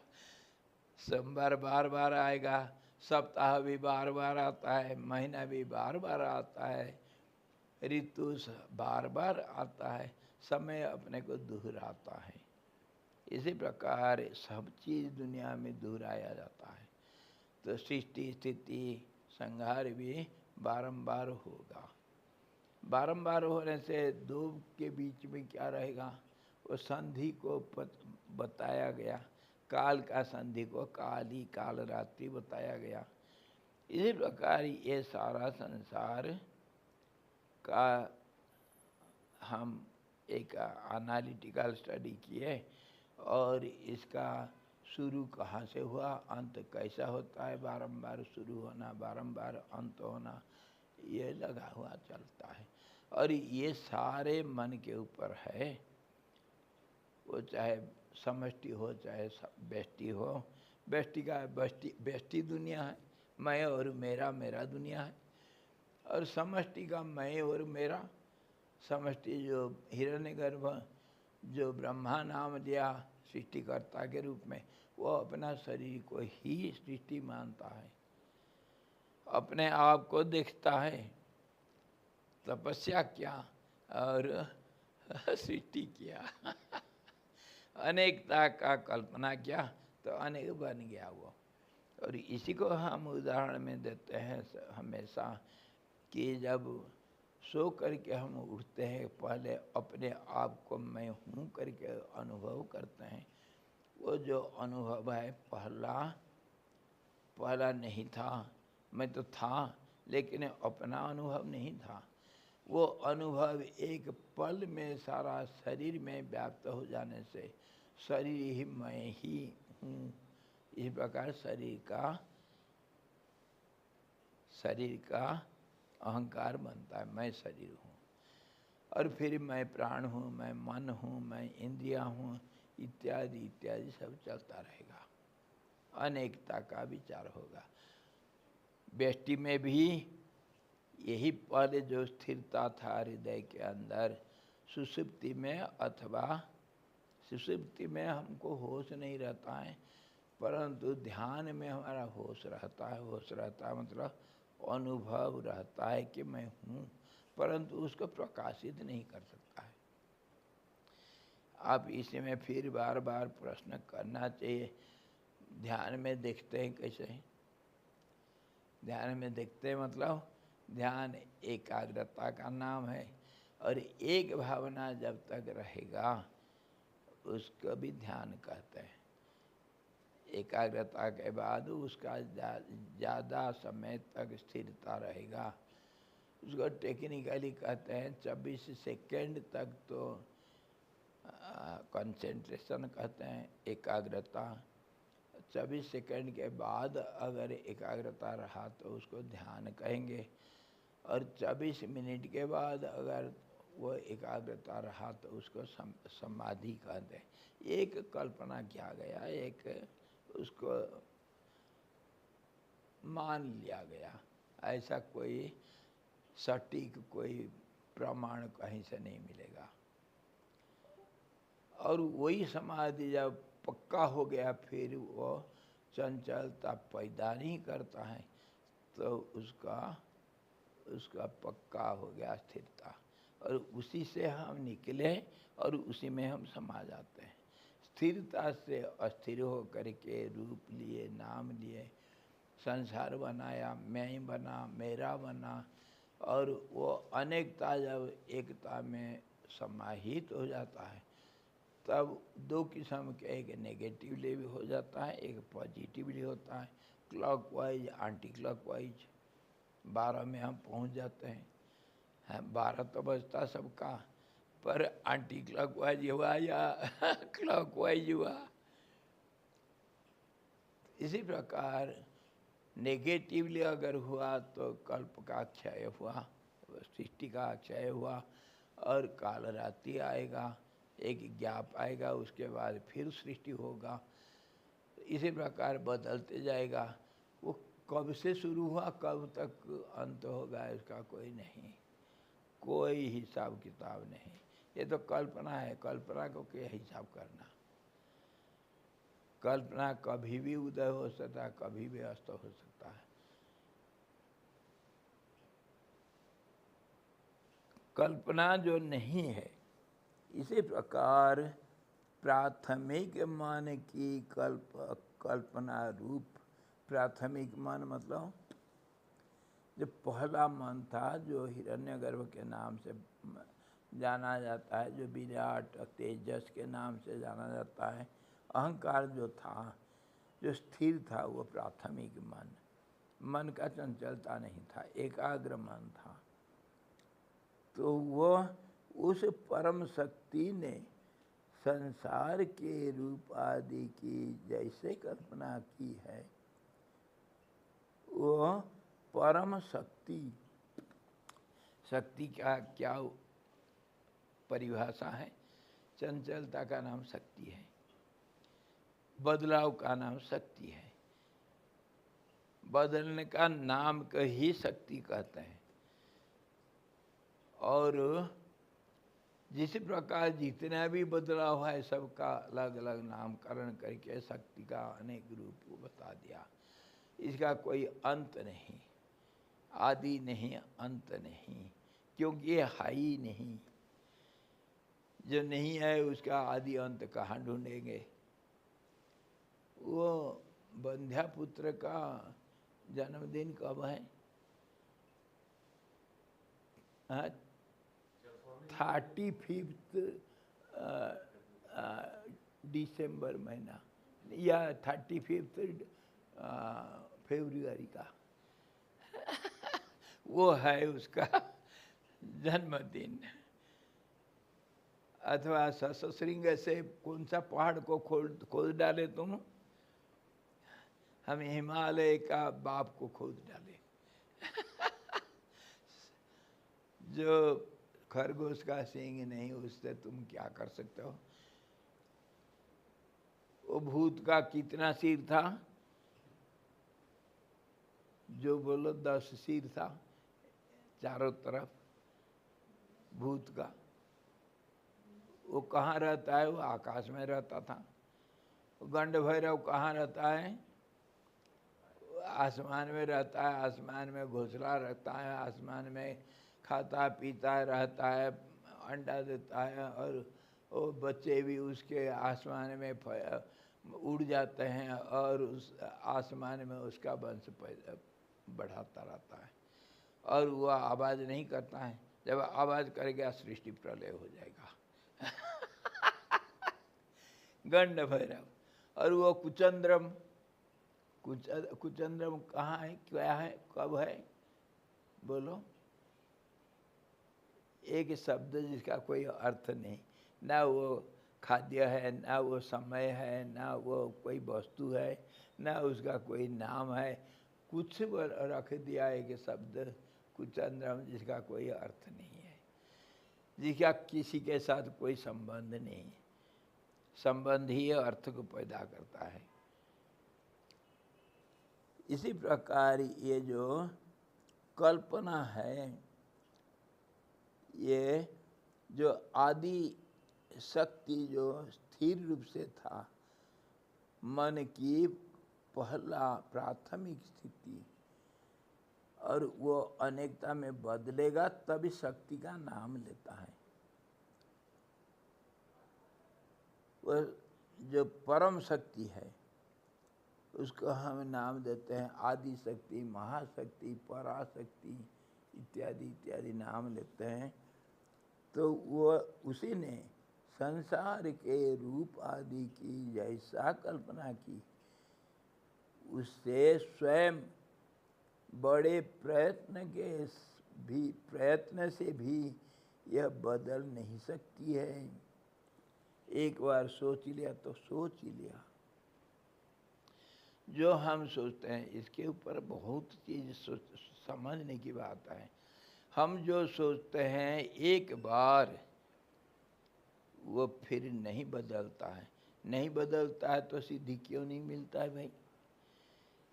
सोमवार बार बार आएगा, सप्ताह भी बार बार आता है, महीना भी बार बार आता है, ऋतु बार बार आता है, समय अपने को दोहराता है। इसी प्रकार सब चीज़ दुनिया में दोहराया जाता है। तो सृष्टि स्थिति संहार भी बारंबार होगा। बारंबार होने से दो के बीच में क्या रहेगा, वो संधि को बताया गया। काल का संधि को काली काल रात्रि बताया गया। इसी प्रकार ये सारा संसार का हम एक एनालिटिकल स्टडी किए और इसका शुरू कहाँ से हुआ, अंत कैसा होता है, बारंबार शुरू होना, बारंबार अंत होना, ये लगा हुआ चलता है। और ये सारे मन के ऊपर है, वो चाहे समष्टि हो चाहे व्यष्टि हो। व्यष्टि का व्यष्टि दुनिया है, मैं और मेरा, मेरा दुनिया है। और समष्टि का मैं और मेरा, समष्टि जो हिरण्यगर्भ, जो ब्रह्मा नाम दिया सृष्टिकर्ता के रूप में, वो अपना शरीर को ही सृष्टि मानता है, अपने आप को देखता है। तपस्या किया और सृष्टि किया अनेकता का कल्पना किया तो अनेक बन गया वो। और इसी को हम उदाहरण में देते हैं हमेशा कि जब सो करके हम उठते हैं, पहले अपने आप को मैं हूँ करके अनुभव करते हैं। वो जो अनुभव है पहला नहीं था, मैं तो था लेकिन अपना अनुभव नहीं था। वो अनुभव एक पल में सारा शरीर में व्याप्त हो जाने से शरीर ही मैं ही हूँ, इस प्रकार शरीर का अहंकार बनता है, मैं शरीर हूँ। और फिर मैं प्राण हूँ, मैं मन हूँ, मैं इंद्रियाँ हूँ, इत्यादि इत्यादि सब चलता रहेगा। अनेकता का विचार होगा। व्यष्टि में भी यही पहले जो स्थिरता था हृदय के अंदर, सुषुप्ति में, अथवा सुषुप्ति में हमको होश नहीं रहता है, परंतु ध्यान में हमारा होश रहता है। होश रहता है मतलब अनुभव रहता है कि मैं हूँ, परंतु उसको प्रकाशित नहीं कर सकता है। आप इसमें फिर बार बार प्रश्न करना चाहिए। ध्यान में देखते हैं कैसे? ध्यान में देखते हैं मतलब ध्यान एकाग्रता का नाम है, और एक भावना जब तक रहेगा उसको भी ध्यान कहते हैं। एकाग्रता के बाद उसका ज़्यादा समय तक स्थिरता रहेगा, उसको टेक्निकली कहते हैं 24 सेकेंड तक तो कंसंट्रेशन कहते हैं, एकाग्रता। 24 सेकेंड के बाद अगर एकाग्रता रहा तो उसको ध्यान कहेंगे, और 24 मिनट के बाद अगर वो एकाग्रता रहा तो उसको समाधि कहते हैं। एक कल्पना किया गया, एक उसको मान लिया गया, ऐसा कोई सटीक कोई प्रमाण कहीं से नहीं मिलेगा। और वही समाधि जब पक्का हो गया फिर वो चंचलता पैदा नहीं करता है, तो उसका पक्का हो गया स्थिरता, और उसी से हम निकले और उसी में हम समा जाते हैं। स्थिरता से अस्थिर हो करके रूप लिए, नाम लिए, संसार बनाया, मैं बना, मेरा बना, और वो अनेकता जब एकता में समाहित हो जाता है तब दो किस्म के, एक नेगेटिवली भी हो जाता है, एक पॉजिटिवली होता है, क्लॉकवाइज एंटी क्लॉकवाइज। 12 में हम पहुंच जाते हैं। 12 तो बजता सबका, पर एंटी क्लॉकवाइज हुआ या क्लॉकवाइज हुआ। इसी प्रकार नेगेटिवली अगर हुआ तो कल्प का क्षय हुआ, सृष्टि का क्षय हुआ, और काल रात्रि आएगा, एक ज्ञाप आएगा, उसके बाद फिर सृष्टि होगा। इसी प्रकार बदलते जाएगा। वो कब से शुरू हुआ कब तक अंत होगा इसका कोई नहीं, कोई हिसाब किताब नहीं। ये तो कल्पना है, कल्पना को क्या हिसाब करना। कल्पना कभी भी उदय हो सकता है, कभी भी अस्त हो सकता है। कल्पना जो नहीं है, इसी प्रकार प्राथमिक मन की कल्पना रूप, प्राथमिक मन मतलब जो पहला मन था, जो हिरण्यगर्भ के नाम से जाना जाता है, जो विराट तेजस के नाम से जाना जाता है, अहंकार जो था, जो स्थिर था, वो प्राथमिक मन का चंचलता नहीं था, एकाग्र मन था। तो वो उस परम शक्ति ने संसार के रूप आदि की जैसे कल्पना की है, वो परम शक्ति, शक्ति का क्या परिभाषा है? चंचलता का नाम शक्ति है, बदलाव का नाम शक्ति है, बदलने का नाम का ही शक्ति कहते हैं। और जिस प्रकार जितना भी बदलाव है सबका अलग अलग नामकरण करके शक्ति का अनेक रूप को बता दिया। इसका कोई अंत नहीं, आदि नहीं, अंत नहीं, क्योंकि ये है ही नहीं। जो नहीं है उसका आदि अंत कहाँ ढूंढेंगे? वो बंध्या पुत्र का जन्मदिन कब है? 35 दिसंबर महीना या 35 फरवरी का वो है उसका जन्मदिन। अथवा ससुरिंग से कौन सा पहाड़ को खोद डाले तुम? हम हिमालय का बाप को खोद डाले। जो खरगोश का सींग नहीं, उससे तुम क्या कर सकते हो? वो भूत का कितना सिर था? जो बोलो 10 सिर था चारों तरफ भूत का। वो कहाँ रहता है? वो आकाश में रहता था। गंड भैरव कहाँ रहता है? आसमान में रहता है। आसमान में घोंसला रहता है, आसमान में खाता पीता रहता है, अंडा देता है, और वो बच्चे भी उसके आसमान में उड़ जाते हैं और उस आसमान में उसका वंश बढ़ाता रहता है। और वो आवाज़ नहीं करता है। जब आवाज़ करेगा सृष्टि प्रलय हो जाएगा। गंड भैरव। और वो कुचंद्रम, कुचंद्रम कहाँ है, क्या है, कब है? बोलो। एक शब्द जिसका कोई अर्थ नहीं, ना वो खाद्य है, ना वो समय है, ना वो कोई वस्तु है, ना उसका कोई नाम है। कुछ रख दिया एक शब्द कुचंद्रम, जिसका कोई अर्थ नहीं है, जिसका किसी के साथ कोई संबंध नहीं। संबंध ही अर्थ को पैदा करता है। इसी प्रकार ये जो कल्पना है, ये जो आदि शक्ति जो स्थिर रूप से था, मन की पहला प्राथमिक स्थिति, और वो अनेकता में बदलेगा तभी शक्ति का नाम लेता है। वो जो परम शक्ति है उसको हम नाम देते हैं आदि शक्ति, महाशक्ति, पराशक्ति इत्यादि इत्यादि नाम लेते हैं। तो वो उसी ने संसार के रूप आदि की जैसा कल्पना की, उससे स्वयं बड़े प्रयत्न से भी यह बदल नहीं सकती है। एक बार सोच लिया तो सोच ही लिया। जो हम सोचते हैं इसके ऊपर बहुत चीज़ समझने की बात है। हम जो सोचते हैं एक बार वो फिर नहीं बदलता है। नहीं बदलता है तो सिद्धि क्यों नहीं मिलता है भाई?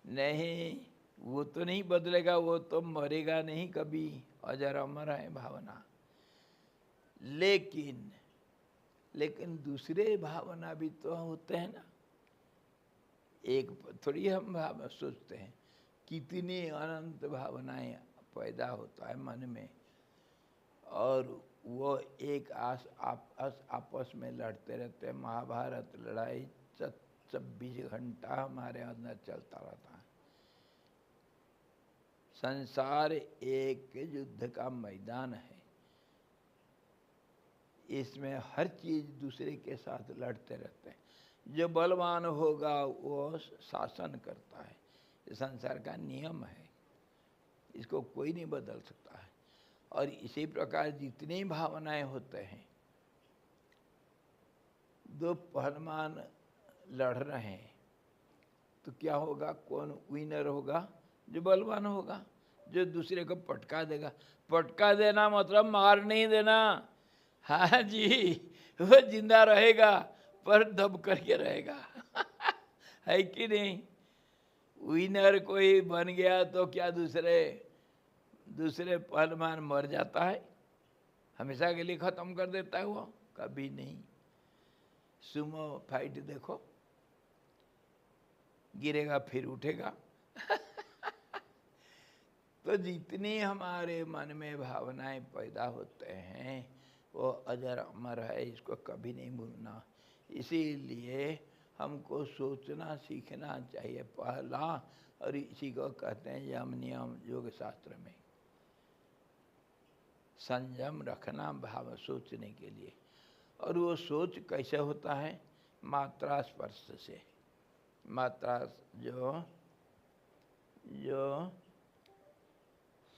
नहीं, वो तो नहीं बदलेगा, वो तो मरेगा नहीं कभी, अजर अमर है भावना। लेकिन दूसरे भावना भी तो होते हैं ना। एक थोड़ी हम सोचते हैं, कितनी अनंत भावनाएं पैदा होता है मन में, और वो एक आपस में लड़ते रहते हैं। महाभारत लड़ाई 24 घंटा हमारे अंदर चलता रहता है। संसार एक युद्ध का मैदान है। इसमें हर चीज दूसरे के साथ लड़ते रहते हैं। जो बलवान होगा वो शासन करता है। ये संसार का नियम है, इसको कोई नहीं बदल सकता है। और इसी प्रकार जितनी भावनाएं होते हैं, दो पहलवान लड़ रहे हैं तो क्या होगा? कौन विनर होगा? जो बलवान होगा, जो दूसरे को पटका देगा। पटका देना मतलब मार नहीं देना। हाँ जी, वो जिंदा रहेगा पर दब करके रहेगा। है कि नहीं? विनर कोई बन गया तो क्या दूसरे पहलवान मर जाता है? हमेशा के लिए खत्म कर देता है वो? कभी नहीं। सुमो फाइट देखो, गिरेगा फिर उठेगा। तो जितनी हमारे मन में भावनाएं पैदा होते हैं वो अजर अमर है, इसको कभी नहीं भूलना। इसीलिए हमको सोचना सीखना चाहिए पहला, और इसी को कहते हैं यम नियम योग शास्त्र में, संयम रखना भाव सोचने के लिए। और वो सोच कैसे होता है? मात्रा स्पर्श से। मात्रा जो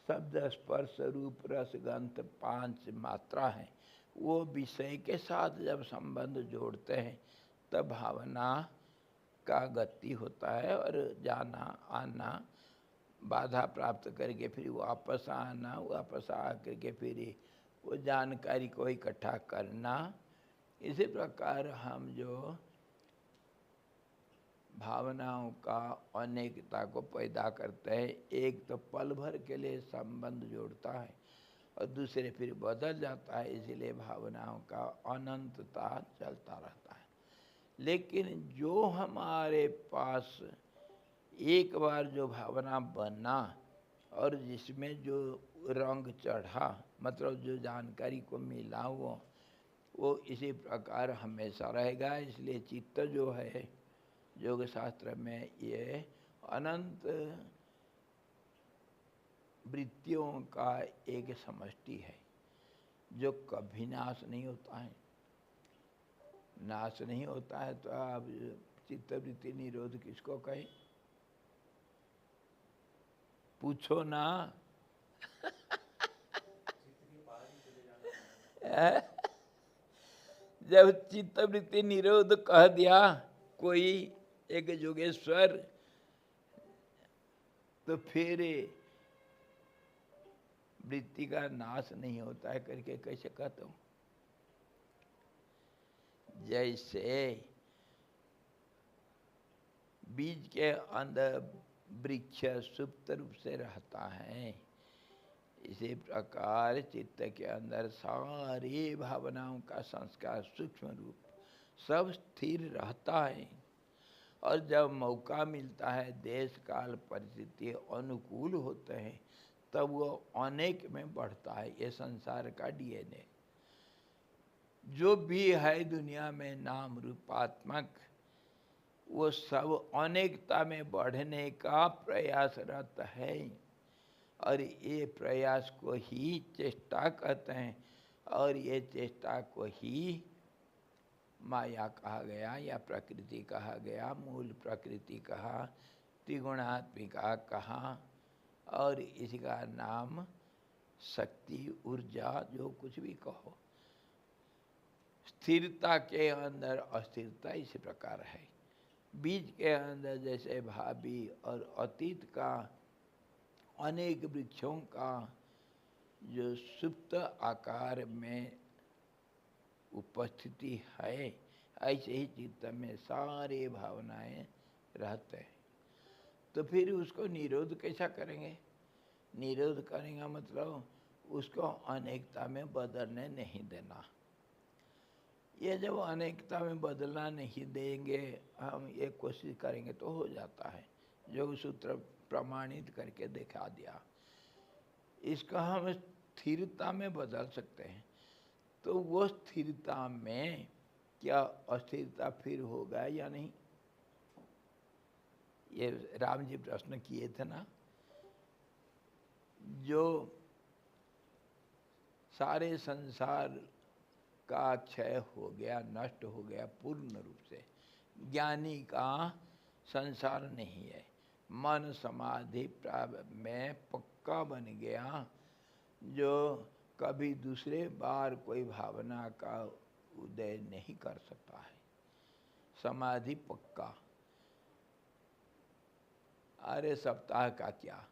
शब्द स्पर्श रूप रस गंध 5 मात्रा है, वो विषय के साथ जब संबंध जोड़ते हैं तब भावना का गति होता है, और जाना आना, बाधा प्राप्त करके फिर वापस आना, वापस आ करके फिर वो जानकारी को इकट्ठा करना। इसी प्रकार हम जो भावनाओं का अनेकता को पैदा करते हैं, एक तो पल भर के लिए संबंध जोड़ता है और दूसरे फिर बदल जाता है, इसीलिए भावनाओं का अनंतता चलता रहता है। लेकिन जो हमारे पास एक बार जो भावना बना और जिसमें जो रंग चढ़ा, मतलब जो जानकारी को मिला, वो इसी प्रकार हमेशा रहेगा। इसलिए चित्त जो है योग शास्त्र में ये अनंत वृत्तियों का एक समष्टि है जो कभी नाश नहीं होता है। नाश नहीं होता है तो आप चित्तवृत्ति निरोध किसको कहे? पूछो ना। जब चित्तवृत्ति निरोध कह दिया कोई एक योगेश्वर, तो फिर वृत्ति का नाश नहीं होता है करके कैसे कहता हूं? जैसे बीज के अंदर वृक्ष सुप्त रूप से रहता है, इसी प्रकार चित्त के अंदर सारी भावनाओं का संस्कार सूक्ष्म रूप सब स्थिर रहता है। और जब मौका मिलता है, देश काल परिस्थिति अनुकूल होते हैं, तब वो अनेक में बढ़ता है। ये संसार का डीएनए जो भी है दुनिया में नाम रूपात्मक, वो सब अनेकता में बढ़ने का प्रयासरत है। और ये प्रयास को ही चेष्टा कहते हैं, और ये चेष्टा को ही माया कहा गया या प्रकृति कहा गया, मूल प्रकृति कहा, त्रिगुणात्मिका कहा, और इसका नाम शक्ति, ऊर्जा, जो कुछ भी कहो। स्थिरता के अंदर अस्थिरता इसी प्रकार है। बीज के अंदर जैसे भावी और अतीत का अनेक वृक्षों का जो सुप्त आकार में उपस्थिति है, ऐसे ही चित्त में सारे भावनाएं रहते हैं। तो फिर उसको निरोध कैसा करेंगे? निरोध करेंगे मतलब उसको अनेकता में बदलने नहीं देना। ये जब अनेकता में बदलना नहीं देंगे, हम ये कोशिश करेंगे तो हो जाता है। जो सूत्र प्रमाणित करके दिखा दिया, इसका हम स्थिरता में बदल सकते हैं। तो वो स्थिरता में क्या अस्थिरता फिर होगा या नहीं? ये राम जी प्रश्न किए थे ना। जो सारे संसार का क्षय हो गया, नष्ट हो गया पूर्ण रूप से, ज्ञानी का संसार नहीं है। मन समाधि में पक्का बन गया, जो कभी दूसरे बार कोई भावना का उदय नहीं कर सकता है। समाधि पक्का। अरे सप्ताह का क्या,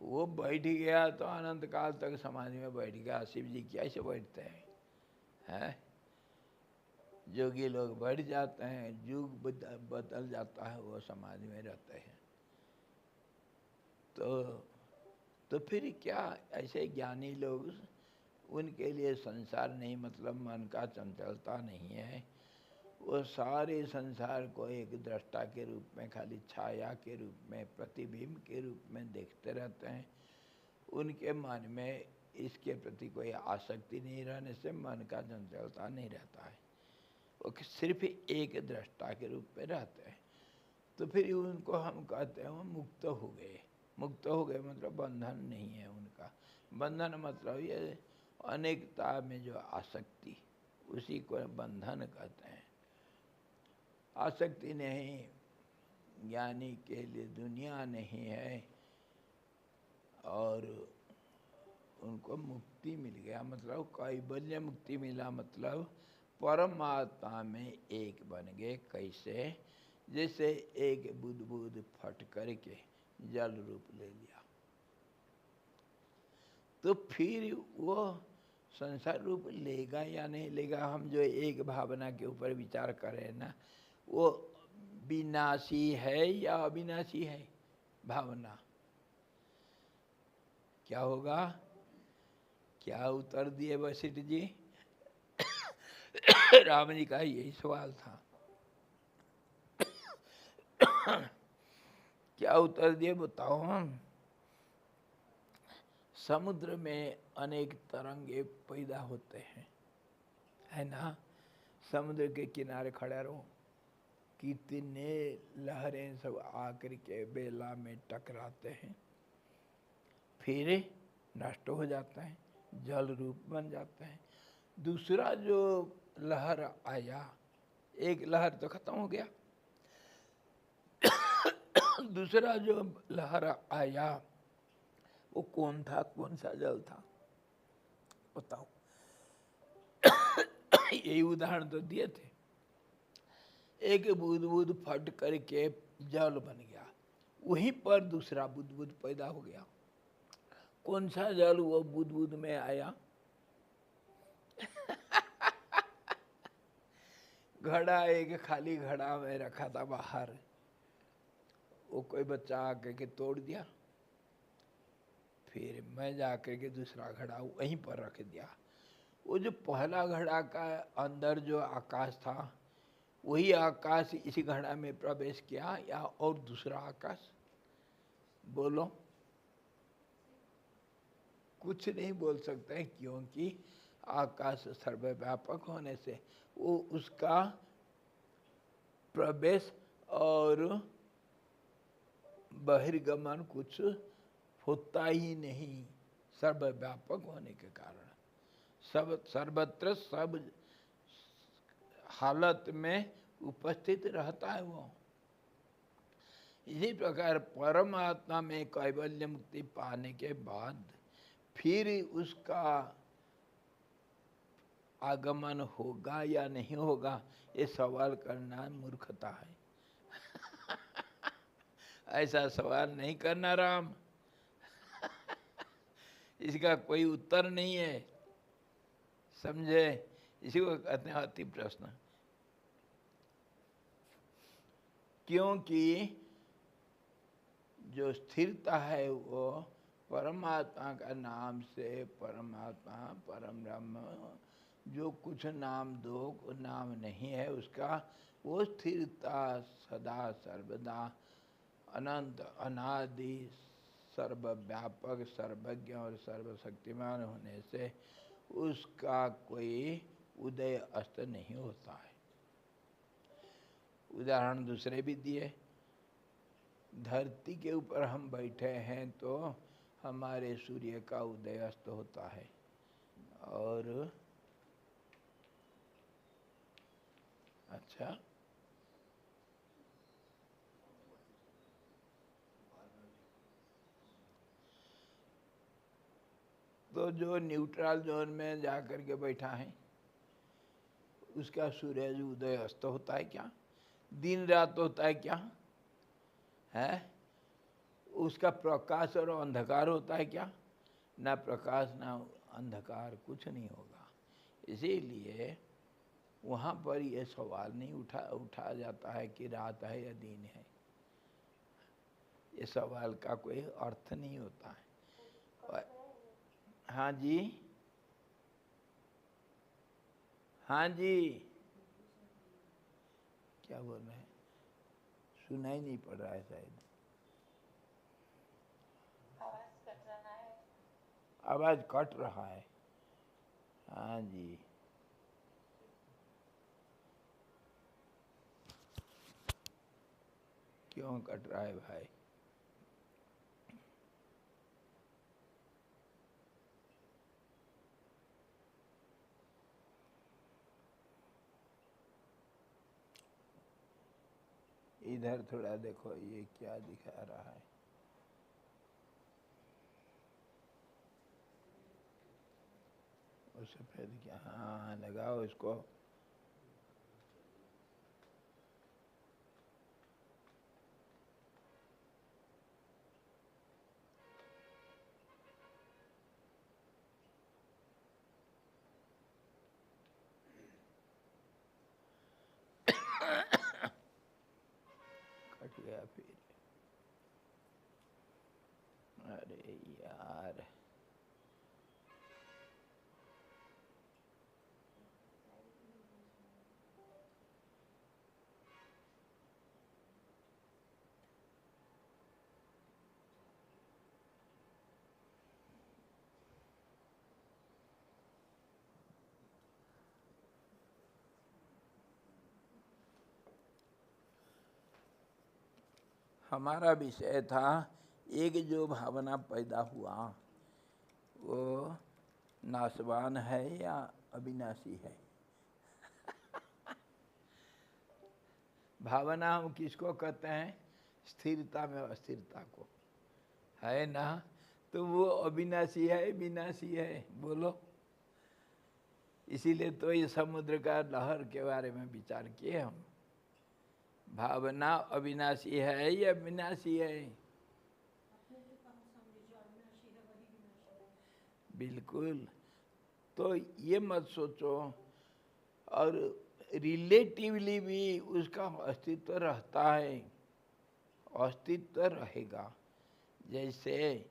वो बैठ गया तो अनंत काल तक समाधि में बैठ गया। शिव जी कैसे बैठते हैं? जोगी लोग बैठ जाते हैं, युग बदल जाता है, वो समाधि में रहते हैं। तो फिर क्या, ऐसे ज्ञानी लोग, उनके लिए संसार नहीं, मतलब मन का चंचलता नहीं है। वो सारे संसार को एक दृष्टा के रूप में, खाली छाया के रूप में, प्रतिबिंब के रूप में देखते रहते हैं। उनके मन में इसके प्रति कोई आसक्ति नहीं रहने से मन का चंचलता नहीं रहता है। वो सिर्फ एक दृष्टा के रूप में रहते हैं। तो फिर उनको हम कहते हैं वो मुक्त हो गए। मुक्त हो गए मतलब बंधन नहीं है उनका। बंधन मतलब ये अनेकता में जो आसक्ति, उसी को बंधन कहते हैं। आसक्ति नहीं, ज्ञानी के लिए दुनिया नहीं है, और उनको मुक्ति मिल गया, मतलब कैवल्य मुक्ति मिला, मतलब परमात्मा में एक बन गए। कैसे? जैसे एक बूंद बूंद फट करके जल रूप ले लिया, तो फिर वो संसार रूप लेगा या नहीं लेगा। हम जो एक भावना के ऊपर विचार करें ना, वो विनाशी है या अविनाशी है भावना? क्या होगा? क्या उत्तर दिए वशिष्ठ जी? राम जी का यही सवाल था। क्या उत्तर दिए बताओ? हम समुद्र में अनेक तरंगे पैदा होते हैं, है ना? समुद्र के किनारे खड़े रहो, कितने लहरें सब आकर के बेला में टकराते हैं, फिर नष्ट हो जाता है, जल रूप बन जाता है। दूसरा जो लहर आया, एक लहर तो खत्म हो गया, दूसरा जो लहर आया वो कौन था? कौन सा जल था? बताओ। यही उदाहरण तो दिए थे। एक बूंद बूंद फट करके जल बन गया, वहीं पर दूसरा बूंद बूंद पैदा हो गया। कौन सा जल वो बूंद बूंद में आया? घड़ा, एक खाली घड़ा में रखा था बाहर, वो कोई बच्चा आकर के तोड़ दिया, फिर मैं जाकर के दूसरा घड़ा वहीं पर रख दिया। वो जो पहला घड़ा का अंदर जो आकाश था, वही आकाश इसी घड़ा में प्रवेश किया या और दूसरा आकाश? बोलो। कुछ नहीं बोल सकते, क्योंकि आकाश सर्वव्यापक होने से वो उसका प्रवेश और बहिर्गमन कुछ होता ही नहीं, सर्वव्यापक होने के कारण। सब सर्वत्र सब हालत में उपस्थित रहता है वो। इसी प्रकार परमात्मा में कैवल्य मुक्ति पाने के बाद फिर उसका आगमन होगा या नहीं होगा, ये सवाल करना मूर्खता है। ऐसा सवाल नहीं करना राम। इसका कोई उत्तर नहीं है, समझे? इसी को कहते हैं अति प्रश्न। क्योंकि जो स्थिरता है वो परमात्मा का नाम से, परमात्मा परम ब्रह्म, जो कुछ नाम दो नाम नहीं है उसका, वो स्थिरता सदा सर्वदा अनंत अनादि सर्वव्यापक सर्वज्ञ और सर्वशक्तिमान होने से उसका कोई उदय अस्त नहीं होता है। उदाहरण दूसरे भी दिए। धरती के ऊपर हम बैठे हैं तो हमारे सूर्य का उदय अस्त होता है, और अच्छा, तो जो न्यूट्रल जोन में जाकर के बैठा है उसका सूरज उदय अस्त होता है क्या? दिन रात होता है क्या? है? उसका प्रकाश और अंधकार होता है क्या? ना प्रकाश ना अंधकार, कुछ नहीं होगा। इसीलिए वहाँ पर यह सवाल नहीं उठाया जाता है कि रात है या दिन है। ये सवाल का कोई अर्थ नहीं होता है। हाँ जी, हाँ जी, क्या बोल रहे हैं? सुनाई नहीं पड़ रहा है शायद। आवाज कट रहा है। हाँ जी, क्यों कट रहा है भाई? इधर थोड़ा देखो, ये क्या दिखा रहा है? वो सफेद क्या? हाँ, लगाओ इसको। कट गया फिर। अरे यार, हमारा विषय था एक जो भावना पैदा हुआ वो नाशवान है या अविनाशी है? भावना हम किसको कहते हैं? स्थिरता में अस्थिरता को, है ना? तो वो अविनाशी है विनाशी है? बोलो। इसीलिए तो ये समुद्र का लहर के बारे में विचार किए हम। भावना अविनाशी है या विनाशी है? बिल्कुल। तो ये मत सोचो, और रिलेटिवली भी उसका अस्तित्व रहता है, अस्तित्व रहेगा। जैसे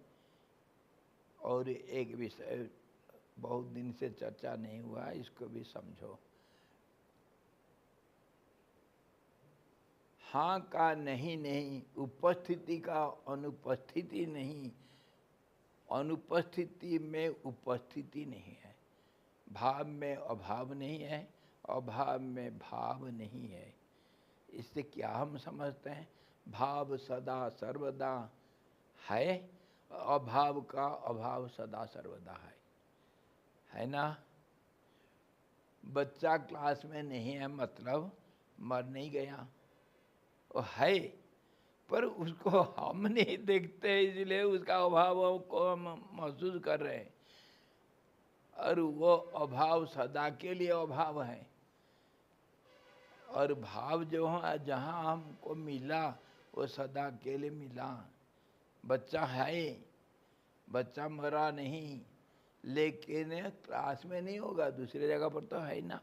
और एक विषय बहुत दिन से चर्चा नहीं हुआ, इसको भी समझो। हाँ का नहीं नहीं, उपस्थिति का अनुपस्थिति नहीं, अनुपस्थिति में उपस्थिति नहीं है, भाव में अभाव नहीं है, अभाव में भाव नहीं है। इससे क्या हम समझते हैं? भाव सदा सर्वदा है, अभाव का अभाव सदा सर्वदा है ना? बच्चा क्लास में नहीं है मतलब मर नहीं गया, वो है, पर उसको हम नहीं देखते, इसलिए उसका अभाव को हम महसूस कर रहे हैं। और वो अभाव सदा के लिए अभाव है। और भाव जो है जहाँ हमको मिला वो सदा के लिए मिला। बच्चा है, बच्चा मरा नहीं, लेकिन क्लास में नहीं होगा, दूसरी जगह पर तो है ना।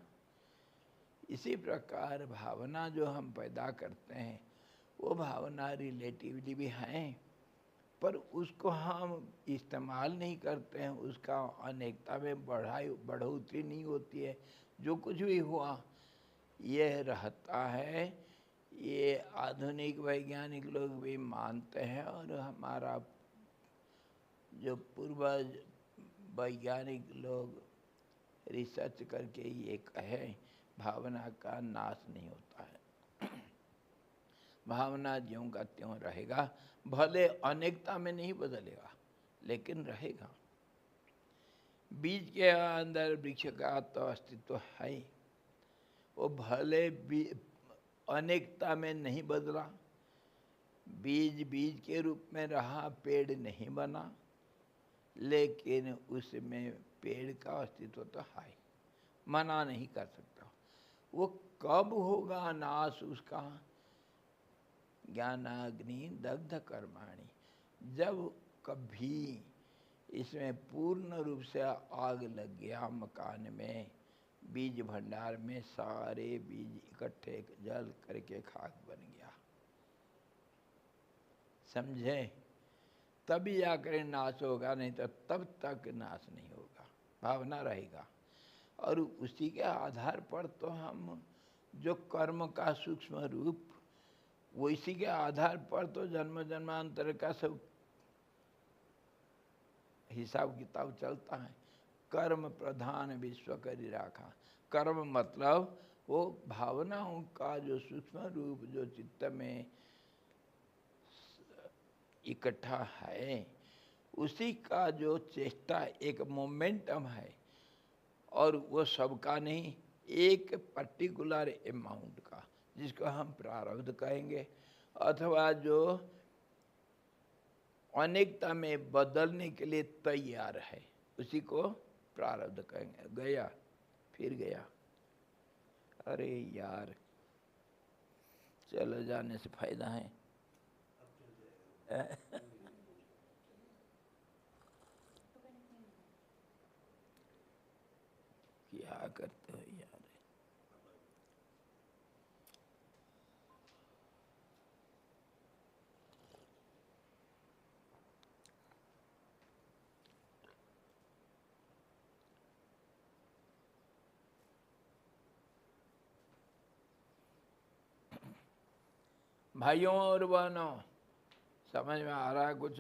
इसी प्रकार भावना जो हम पैदा करते हैं वो भावना रिलेटिवली भी हैं, पर उसको हम इस्तेमाल नहीं करते हैं, उसका अनेकता में बढ़ोतरी नहीं होती है। जो कुछ भी हुआ ये रहता है, ये आधुनिक वैज्ञानिक लोग भी मानते हैं। और हमारा जो पूर्वज वैज्ञानिक लोग रिसर्च करके ये कहे, भावना का नाश नहीं होता है। भावना ज्यों का त्यों रहेगा, भले अनेकता में नहीं बदलेगा, लेकिन रहेगा। बीज के अंदर वृक्ष का तो अस्तित्व है, वो भले अनेकता में नहीं बदला, बीज बीज के रूप में रहा, पेड़ नहीं बना, लेकिन उसमें पेड़ का अस्तित्व तो है, मना नहीं कर सकता। वो कब होगा नाश उसका? ज्ञानाग्नि दग्ध कर्माणि, जब कभी इसमें पूर्ण रूप से आग लग गया मकान में, बीज भंडार में सारे बीज इकट्ठे जल करके खाक बन गया, समझे? तभी जाकर नाश होगा, नहीं तो तब तक नाश नहीं होगा, भावना रहेगा। और उसी के आधार पर तो हम जो कर्म का सूक्ष्म रूप, वो इसी के आधार पर तो जन्म जन्मांतर का सब हिसाब किताब चलता है। कर्म प्रधान विश्व करी राखा। कर्म मतलब वो भावनाओं का जो सूक्ष्म रूप जो चित्त में इकट्ठा है, उसी का जो चेष्टा एक मोमेंटम है, और वो सबका नहीं, एक पर्टिकुलर अमाउंट का, जिसको हम प्रारब्ध कहेंगे, अथवा जो अनेकता में बदलने के लिए तैयार है, उसी को प्रारब्ध कहेंगे। गया फिर गया। अरे यार, चलो जाने से फायदा है। क्या करते हो यार? भाइयों और बहनों, समझ में आ रहा है कुछ?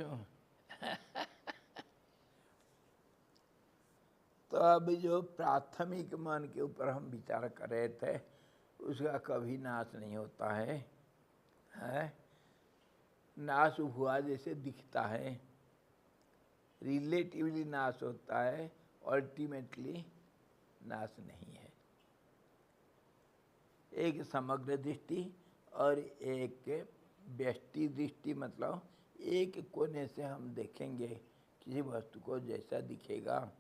तो अब जो प्राथमिक मन के ऊपर हम विचार कर रहे थे, उसका कभी नाश नहीं होता है? नाश हुआ जैसे दिखता है, रिलेटिवली नाश होता है, अल्टीमेटली नाश नहीं है। एक समग्र दृष्टि और एक व्यष्टि दृष्टि, मतलब एक कोने से हम देखेंगे किसी वस्तु को, जैसा दिखेगा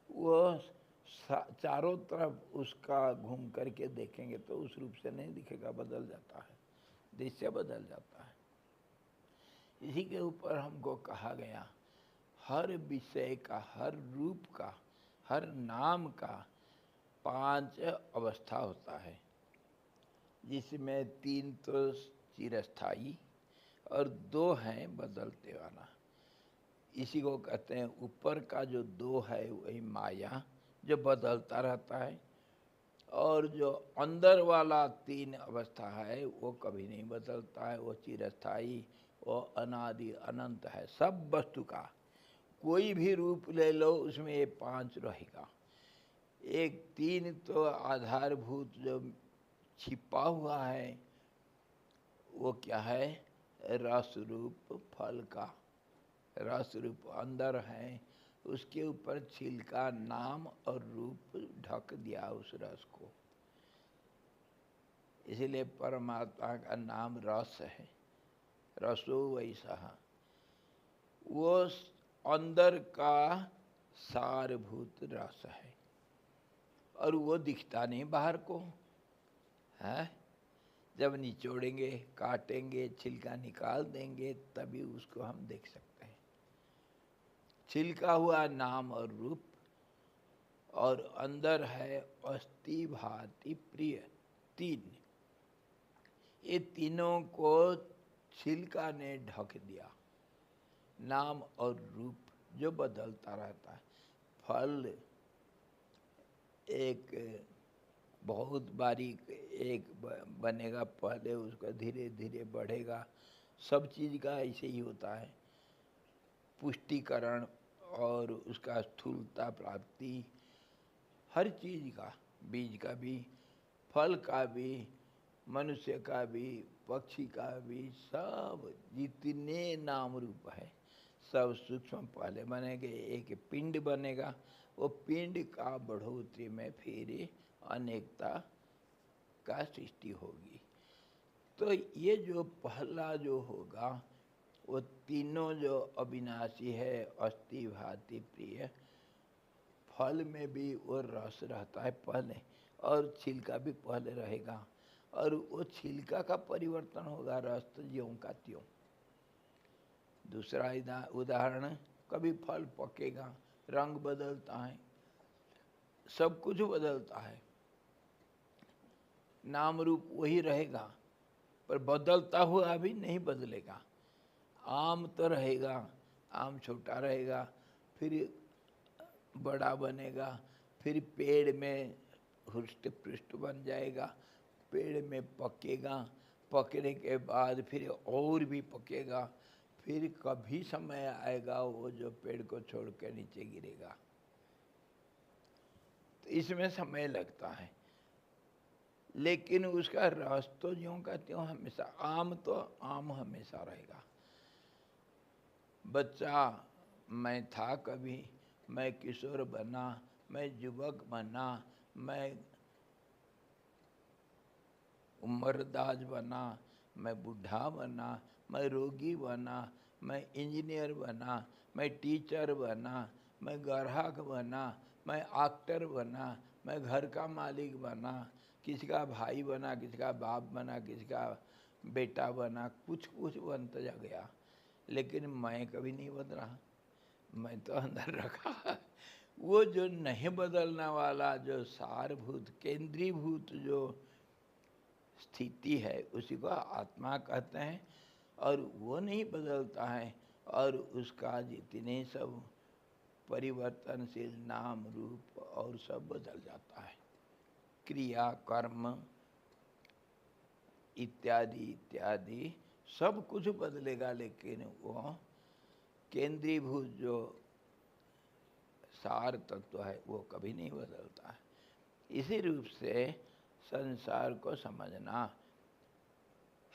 वो चारों तरफ उसका घूम करके देखेंगे तो उस रूप से नहीं दिखेगा, बदल जाता है, दृश्य बदल जाता है। इसी के ऊपर हमको कहा गया, हर विषय का, हर रूप का, हर नाम का 5 अवस्था होता है, जिसमें 3 तो चिरस्थायी और 2 हैं बदलते वाला। इसी को कहते हैं, ऊपर का जो 2 है वही माया, जो बदलता रहता है, और जो अंदर वाला 3 अवस्था है वो कभी नहीं बदलता है, वो चिरस्थायी, वो अनादि अनंत है। सब वस्तु का कोई भी रूप ले लो, उसमें ये 5 रहेगा। एक 3 तो आधारभूत जो छिपा हुआ है, वो क्या है? रस रूप फल का, रस रूप अंदर है, उसके ऊपर छिलका नाम और रूप ढक दिया उस रस को। इसीलिए परमात्मा का नाम रस है, रसो वैसा। वो अंदर का सारभूत रस है, और वो दिखता नहीं बाहर को है। जब निचोड़ेंगे, काटेंगे, छिलका निकाल देंगे, तभी उसको हम देख सकते हैं। छिलका हुआ नाम और रूप, और अंदर है अस्थि भाति प्रिय 3। ये तीनों को छिलका ने ढक दिया, नाम और रूप जो बदलता रहता है। फल एक बहुत बारीक एक बनेगा, पहले उसका धीरे धीरे बढ़ेगा। सब चीज़ का ऐसे ही होता है, पुष्टिकरण और उसका स्थूलता प्राप्ति, हर चीज़ का, बीज का भी, फल का भी, मनुष्य का भी, पक्षी का भी, सब जितने नाम रूप है सब सूक्ष्म पहले बनेंगे, एक पिंड बनेगा, वो पिंड का बढ़ोतरी में फिर अनेकता का सृष्टि होगी। तो ये जो पहला जो होगा, वो तीनों जो अविनाशी है, अस्थि भाति प्रिय, फल में भी वो रस रहता है पहले, और छिलका भी पहले रहेगा, और वो छिलका का परिवर्तन होगा, रस तो ज्यों का त्यों। दूसरा उदाहरण, कभी फल पकेगा, रंग बदलता है, सब कुछ बदलता है, नाम रूप वही रहेगा, पर बदलता हुआ भी नहीं बदलेगा। आम तो रहेगा, आम छोटा रहेगा, फिर बड़ा बनेगा, फिर पेड़ में हृष्ट पृष्ठ बन जाएगा, पेड़ में पकेगा, पकने के बाद फिर और भी पकेगा, फिर कभी समय आएगा वो जो पेड़ को छोड़ कर नीचे गिरेगा। तो इसमें समय लगता है, लेकिन उसका रस तो ज्यों का त्यों हमेशा। आम तो आम हमेशा रहेगा। बच्चा मैं था कभी, मैं किशोर बना, मैं युवक बना, मैं उम्रदाज बना, मैं बूढ़ा बना, मैं रोगी बना, मैं इंजीनियर बना, मैं टीचर बना, मैं ग्राहक बना, मैं एक्टर बना, मैं घर का मालिक बना, किसी का भाई बना, किसी का बाप बना, किसी का बेटा बना, कुछ कुछ बनता जा गया, लेकिन मैं कभी नहीं बदला। मैं तो अंदर रखा। वो जो नहीं बदलने वाला, जो सारभूत केंद्रीभूत जो स्थिति है, उसी को आत्मा कहते हैं, और वो नहीं बदलता है, और उसका जितने सब परिवर्तनशील नाम रूप और सब बदल जाता है, क्रिया कर्म इत्यादि इत्यादि सब कुछ बदलेगा, लेकिन वो केंद्रीभूत जो सार तत्व है वो कभी नहीं बदलता है। इसी रूप से संसार को समझना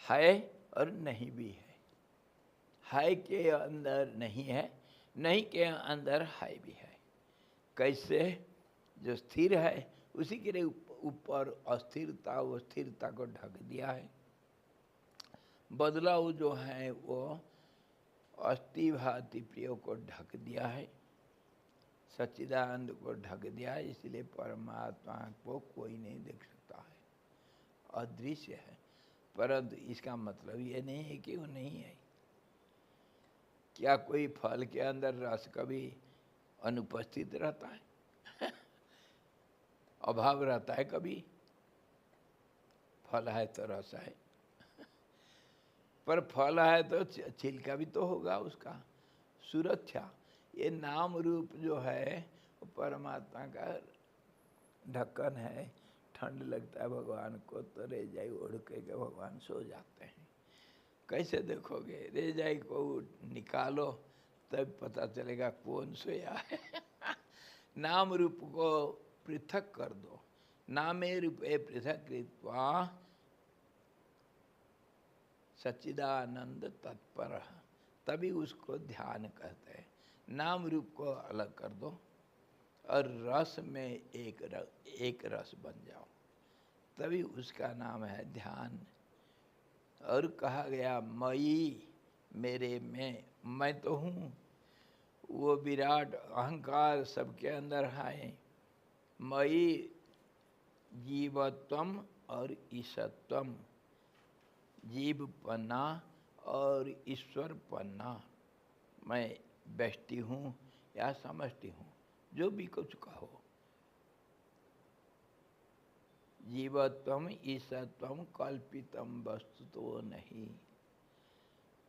है और नहीं भी है के अंदर नहीं है, नहीं के अंदर है भी है। कैसे? जो स्थिर है उसी के ऊपर अस्थिरता, वो स्थिरता को ढक दिया है। बदलाव जो है वो अस्थि भांति प्रिय को ढक दिया है, सच्चिदानंद को ढक दिया है। इसलिए परमात्मा को कोई नहीं देख सकता है, अदृश्य है। परंतु इसका मतलब ये नहीं है कि वो नहीं है। क्या कोई फल के अंदर रस कभी अनुपस्थित रहता है? अभाव रहता है कभी? फल है तो रस है, पर फल है तो छिलका भी तो होगा उसका। सुरक्षा, ये नाम रूप जो है वो परमात्मा का ढक्कन है। ठंड लगता है भगवान को तो रेजाई ओढ़ के भगवान सो जाते हैं। कैसे देखोगे? रेजाई को निकालो तब पता चलेगा कौन सोया है। नाम रूप को पृथक कर दो, नामे रूपे पृथक कृत्वा सच्चिदानंद तत्पर, तभी उसको ध्यान कहते हैं। नाम रूप को अलग कर दो और रस में एक रस बन जाओ, तभी उसका नाम है ध्यान। और कहा गया मई, मेरे में, मैं तो हूँ। वो विराट अहंकार सबके अंदर है। मई जीवत्वम और ईशत्वम, जीव पन्ना और ईश्वर पन्ना। मैं व्यष्टि हूँ या समष्टि हूँ, जो भी कुछ कहो। जीवत्वम ईशत्वम कल्पितम वस्तु तो नहीं,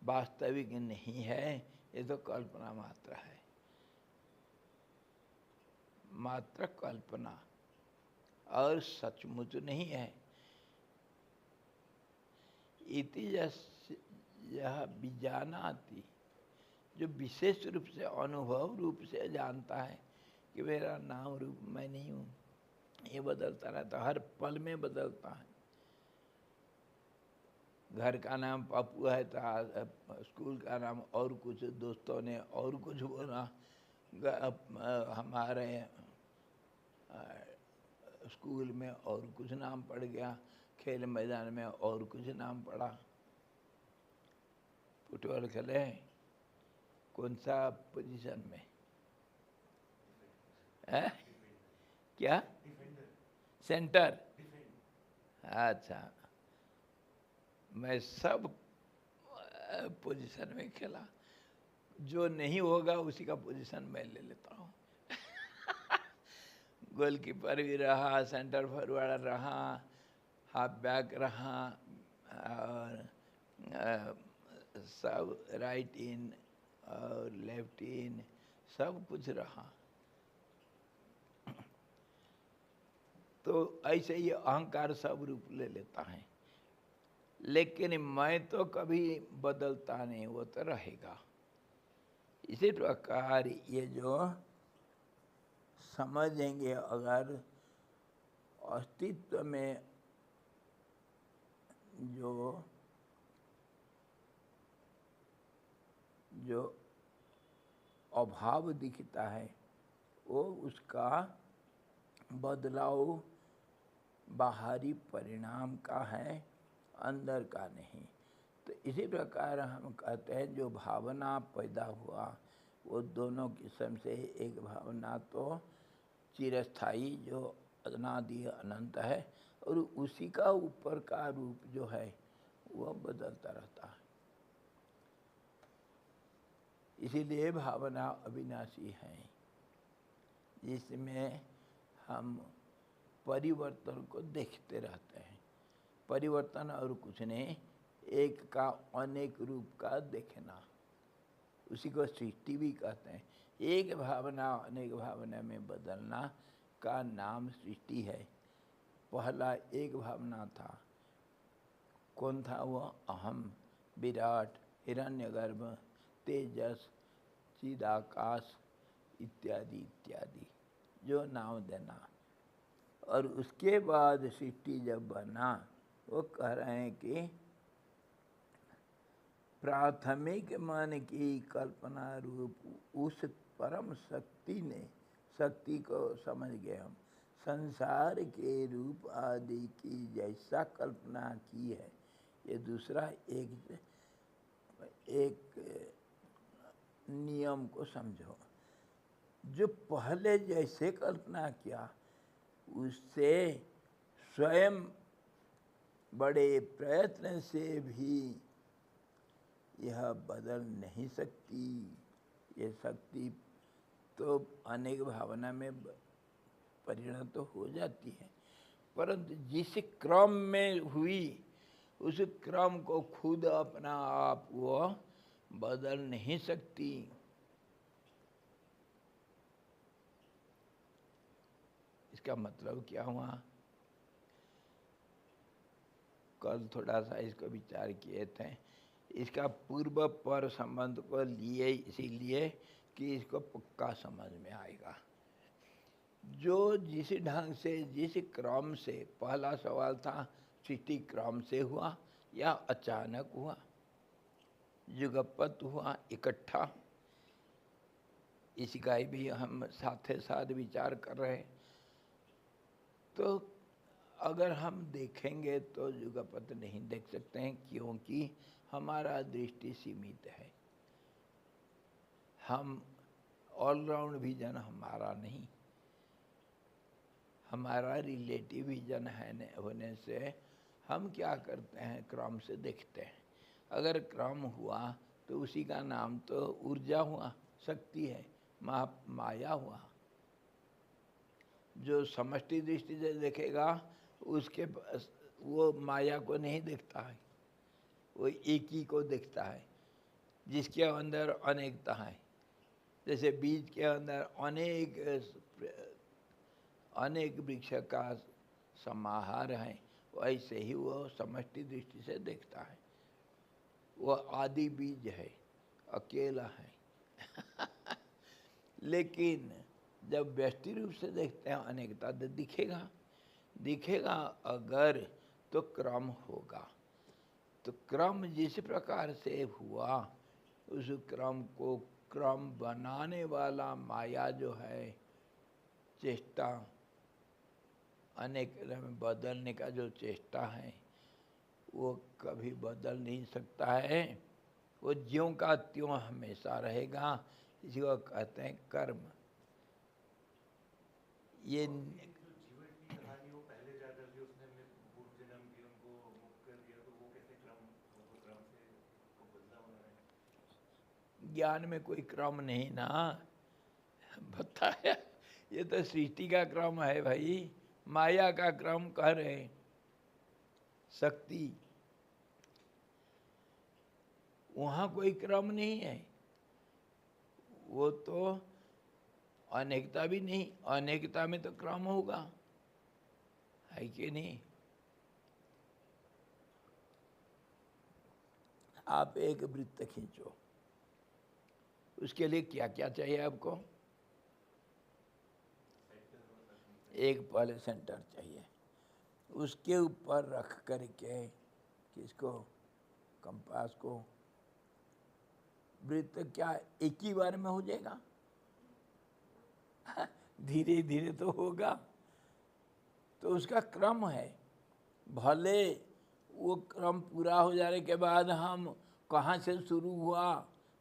वास्तविक नहीं है, ये तो कल्पना मात्र है, मात्र कल्पना, और सचमुच नहीं है। इति यह विजानाति, जो विशेष रूप से अनुभव रूप से जानता है कि मेरा नाम रूप मैं नहीं हूँ, ये बदलता रहता, हर पल में बदलता है। घर का नाम पप्पू है तो स्कूल का नाम और कुछ, दोस्तों ने और कुछ बोला, हमारे स्कूल में और कुछ नाम पड़ गया, खेल मैदान में और कुछ नाम पड़ा। फुटबॉल खेले कौन सा पोजीशन में है? क्या? सेंटर। अच्छा, मैं सब पोजीशन में खेला, जो नहीं होगा उसी का पोजीशन मैं ले लेता हूँ। गोलकीपर भी रहा, सेंटर फॉरवर्ड रहा, हाफ बैक रहा, और सब राइट इन और लेफ्ट इन सब कुछ रहा। तो ऐसे ही अहंकार सब रूप ले लेता है, लेकिन मैं तो कभी बदलता नहीं, वो तो रहेगा। इसी प्रकार ये जो समझेंगे, अगर अस्तित्व में जो अभाव दिखता है वो उसका बदलाव बाहरी परिणाम का है, अंदर का नहीं। तो इसी प्रकार हम कहते हैं जो भावना पैदा हुआ वो दोनों किस्म से, एक भावना तो चिरस्थायी जो अनादि अनंत है, और उसी का ऊपर का रूप जो है वह बदलता रहता है। इसीलिए भावना अविनाशी है, जिसमें हम परिवर्तन को देखते रहते हैं। परिवर्तन और कुछ नहीं, एक का अनेक रूप का देखना, उसी को सृष्टि भी कहते हैं। एक भावना अनेक भावना में बदलना का नाम सृष्टि है। पहला एक भावना था, कौन था वो? अहम, विराट, हिरण्यगर्भ, तेजस, चिदाकाश इत्यादि इत्यादि जो नाम देना। और उसके बाद सृष्टि जब बना, वो कह रहे हैं कि प्राथमिक मन की कल्पना रूप उस परम शक्ति ने, शक्ति को समझ गए हम, संसार के रूप आदि की जैसा कल्पना की है। ये दूसरा एक नियम को समझो, जो पहले जैसे कल्पना किया उससे स्वयं बड़े प्रयत्न से भी यह बदल नहीं सकती। ये शक्ति तो अनेक भावना में परिणत तो हो जाती है, परंतु जिस क्रम में हुई उस क्रम को खुद अपना आप वो बदल नहीं सकती। इसका मतलब क्या हुआ? कल थोड़ा सा इसको विचार किए थे। इसका पूर्व पर संबंध को लिए इसीलिए कि इसको पक्का समझ में आएगा। जो जिस ढंग से, जिस क्रम से, पहला सवाल था सृष्टि क्रम से हुआ या अचानक हुआ, युगपत हुआ, इकट्ठा, इसका भी हम साथ साथ विचार कर रहे हैं। तो अगर हम देखेंगे तो युगपत नहीं देख सकते हैं, क्योंकि हमारा दृष्टि सीमित है। हम ऑलराउंड विजन हमारा नहीं, हमारा रिलेटिव विजन है होने से हम क्या करते हैं, क्रम से देखते हैं। अगर क्रम हुआ तो उसी का नाम तो ऊर्जा हुआ, शक्ति है, माया हुआ। जो समष्टि दृष्टि से देखेगा उसके वो माया को नहीं देखता है, वो एक ही को देखता है, जिसके अंदर अनेकता है। जैसे बीज के अंदर अनेक वृक्ष का समाहार है, वैसे ही वो समष्टि दृष्टि से देखता है। वो आदि बीज है, अकेला है। लेकिन जब व्यष्टि रूप से देखते हैं अनेकता तो दिखेगा अगर तो क्रम होगा। तो क्रम जिस प्रकार से हुआ, उस क्रम को क्रम बनाने वाला माया जो है, चेष्टा, अनेक में बदलने का जो चेष्टा है, वो कभी बदल नहीं सकता है। वो ज्यों का त्यों हमेशा रहेगा। इसी को कहते हैं कर्म। ये ज्ञान में कोई क्रम नहीं ना, बताया। ये तो सृष्टि का क्रम है भाई, माया का क्रम कह रहे हैं। शक्ति, वहाँ कोई क्रम नहीं है, वो तो अनेकता भी नहीं, अनेकता में तो क्रम होगा, है कि नहीं? आप एक वृत्त खींचो, उसके लिए क्या क्या चाहिए आपको? एक पहले सेंटर चाहिए, उसके ऊपर रख करके किसको? कंपास को। वृत्त क्या एक ही बार में हो जाएगा? धीरे धीरे तो होगा। तो उसका क्रम है, भले वो क्रम पूरा हो जाने के बाद हम कहाँ से शुरू हुआ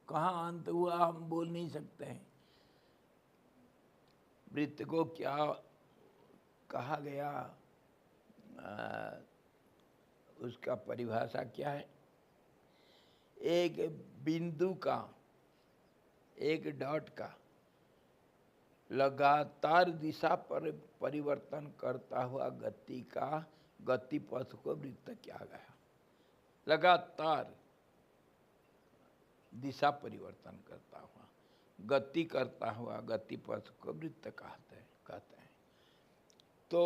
कहाँ अंत हुआ हम बोल नहीं सकते हैं। वृत्त को क्या कहा गया, उसका परिभाषा क्या है? एक बिंदु का, एक डॉट का लगातार दिशा पर परिवर्तन करता हुआ गति का गति पथ को वृत्त किया गया। लगातार दिशा परिवर्तन करता हुआ, गति करता हुआ गति पथ को वृत्त कहते हैं। तो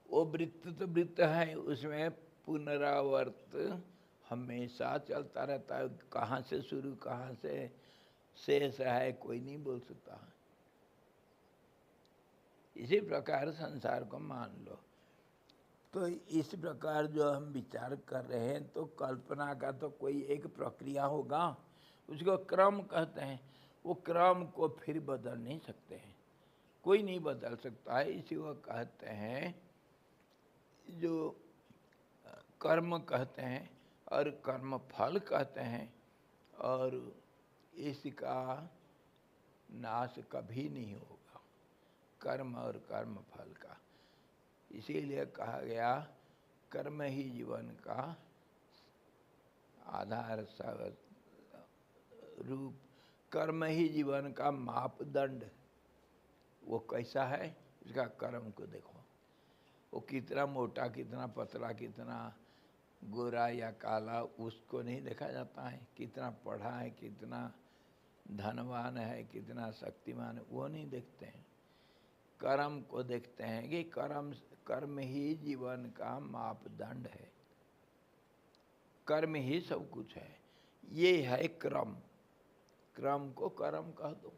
वो वृत्त तो वृत्त है, उसमें पुनरावर्त हमेशा चलता रहता है। कहाँ से शुरू कहाँ से शेष है कोई नहीं बोल सकता है। इसी प्रकार संसार को मान लो। तो इस प्रकार जो हम विचार कर रहे हैं, तो कल्पना का तो कोई एक प्रक्रिया होगा, उसको क्रम कहते हैं। वो क्रम को फिर बदल नहीं सकते हैं, कोई नहीं बदल सकता है। इसी को कहते हैं जो कर्म कहते हैं और कर्म फल कहते हैं, और इसका नाश कभी नहीं होगा, कर्म और कर्म फल का। इसीलिए कहा गया कर्म ही जीवन का आधार रूप, कर्म ही जीवन का मापदंड। वो कैसा है, उसका कर्म को देखो, वो कितना मोटा, कितना पतला, कितना गोरा या काला, उसको नहीं देखा जाता है। कितना पढ़ा है, कितना धनवान है, कितना शक्तिमान है, वो नहीं देखते हैं। कर्म को देखते हैं कि कर्म ही जीवन का मापदंड है, कर्म ही सब कुछ है। ये है क्रम, क्रम को कर्म कह दो।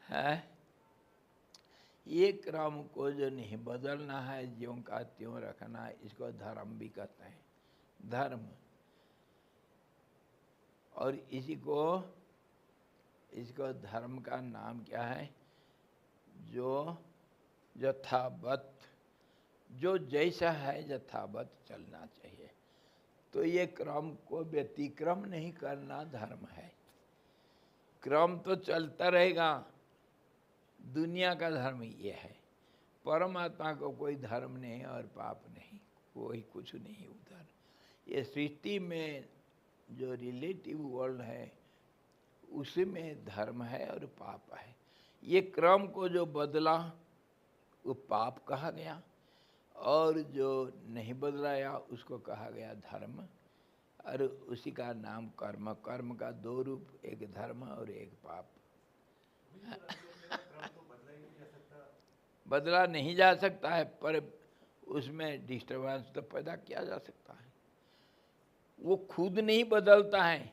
है ये क्रम को जो नहीं बदलना है, ज्यों का त्यों रखना है, इसको धर्म भी कहते हैं, धर्म। और इसको धर्म का नाम क्या है? जो यथावत, जो जैसा है यथावत चलना चाहिए। तो ये क्रम को व्यतिक्रम नहीं करना धर्म है। क्रम तो चलता रहेगा, दुनिया का धर्म ये है। परमात्मा को कोई धर्म नहीं और पाप नहीं, कोई कुछ नहीं उधर। ये सृष्टि में जो रिलेटिव वर्ल्ड है उसमें धर्म है और पाप है। ये क्रम को जो बदला वो पाप कहा गया, और जो नहीं बदलाया उसको कहा गया धर्म, और उसी का नाम कर्म। कर्म का दो रूप, एक धर्म और एक पाप। बदला नहीं जा सकता है, पर उसमें डिस्टर्बेंस तो पैदा किया जा सकता है। वो खुद नहीं बदलता है,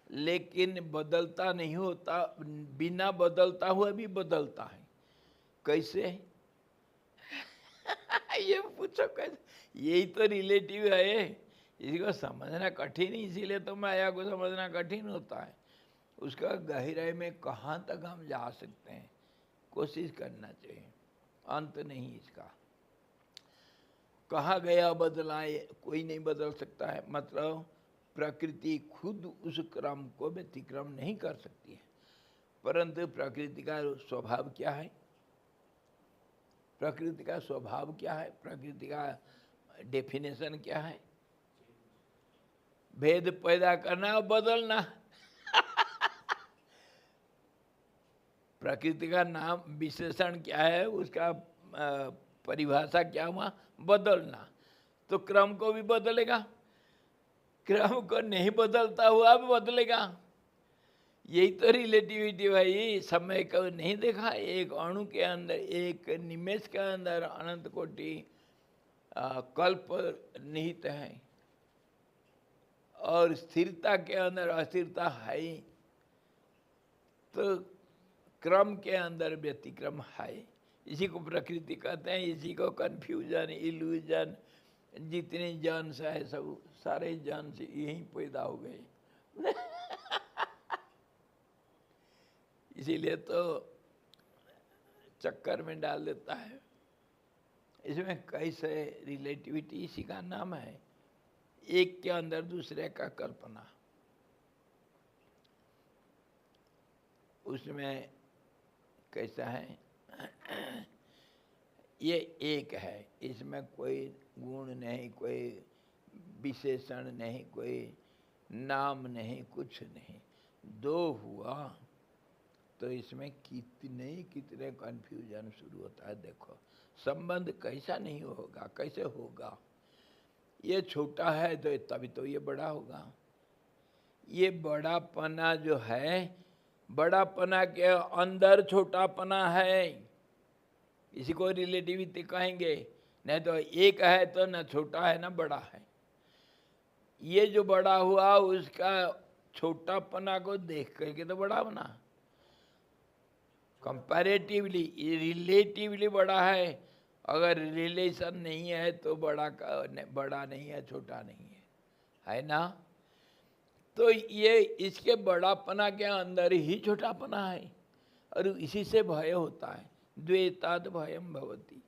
लेकिन बदलता नहीं होता, बिना बदलता हुआ भी बदलता है। कैसे? ये पूछो कैसे? यही तो रिलेटिव है, इसको समझना कठिन, इसीलिए तो माया को समझना कठिन होता है। उसका गहराई में कहाँ तक हम जा सकते हैं, कोशिश करना चाहिए, अंत नहीं इसका। कहा गया बदलाए, कोई नहीं बदल सकता है, मतलब प्रकृति खुद उस क्रम को व्यतिक्रम नहीं कर सकती है। परंतु प्रकृति का स्वभाव क्या है? प्रकृति का स्वभाव क्या है? प्रकृति का डेफिनेशन क्या है? भेद पैदा करना और बदलना। प्रकृति का नाम विशेषण क्या है, उसका परिभाषा क्या हुआ, बदलना। तो क्रम को भी बदलेगा, क्रम को नहीं बदलता हुआ भी बदलेगा। यही तो रिलेटिविटी भाई। समय को नहीं देखा, एक अणु के अंदर, एक निमेष के अंदर अनंत कोटि कल्प निहित है, और स्थिरता के अंदर अस्थिरता है ही। तो क्रम के अंदर व्यतिक्रम है। इसी को प्रकृति कहते हैं, इसी को कन्फ्यूजन, इल्यूजन, जितने जन्स है सब, सारे जन्स यही पैदा हो गए। इसीलिए तो चक्कर में डाल देता है। इसमें कैसे रिलेटिविटी, इसी का नाम है, एक के अंदर दूसरे का कल्पना। उसमें कैसा है, ये एक है, इसमें कोई गुण नहीं, कोई विशेषण नहीं, कोई नाम नहीं, कुछ नहीं। दो हुआ तो इसमें कितने कितने कन्फ्यूजन शुरू होता है। देखो संबंध कैसा नहीं होगा, कैसे होगा। ये छोटा है तो तभी तो ये बड़ा होगा। ये बड़ापना जो है, बड़ापना के अंदर छोटापना है, इसी को रिलेटिविटी कहेंगे। नहीं तो एक है तो न छोटा है न बड़ा है। ये जो बड़ा हुआ उसका छोटापना को देख करके तो बड़ा बना। कंपैरेटिवली, रिलेटिवली बड़ा है। अगर रिलेशन नहीं है तो बड़ा नहीं है, छोटा नहीं है ना। तो ये इसके बड़ापना के अंदर ही छोटापना है, और इसी से भय होता है। द्वेताद भयम भवति।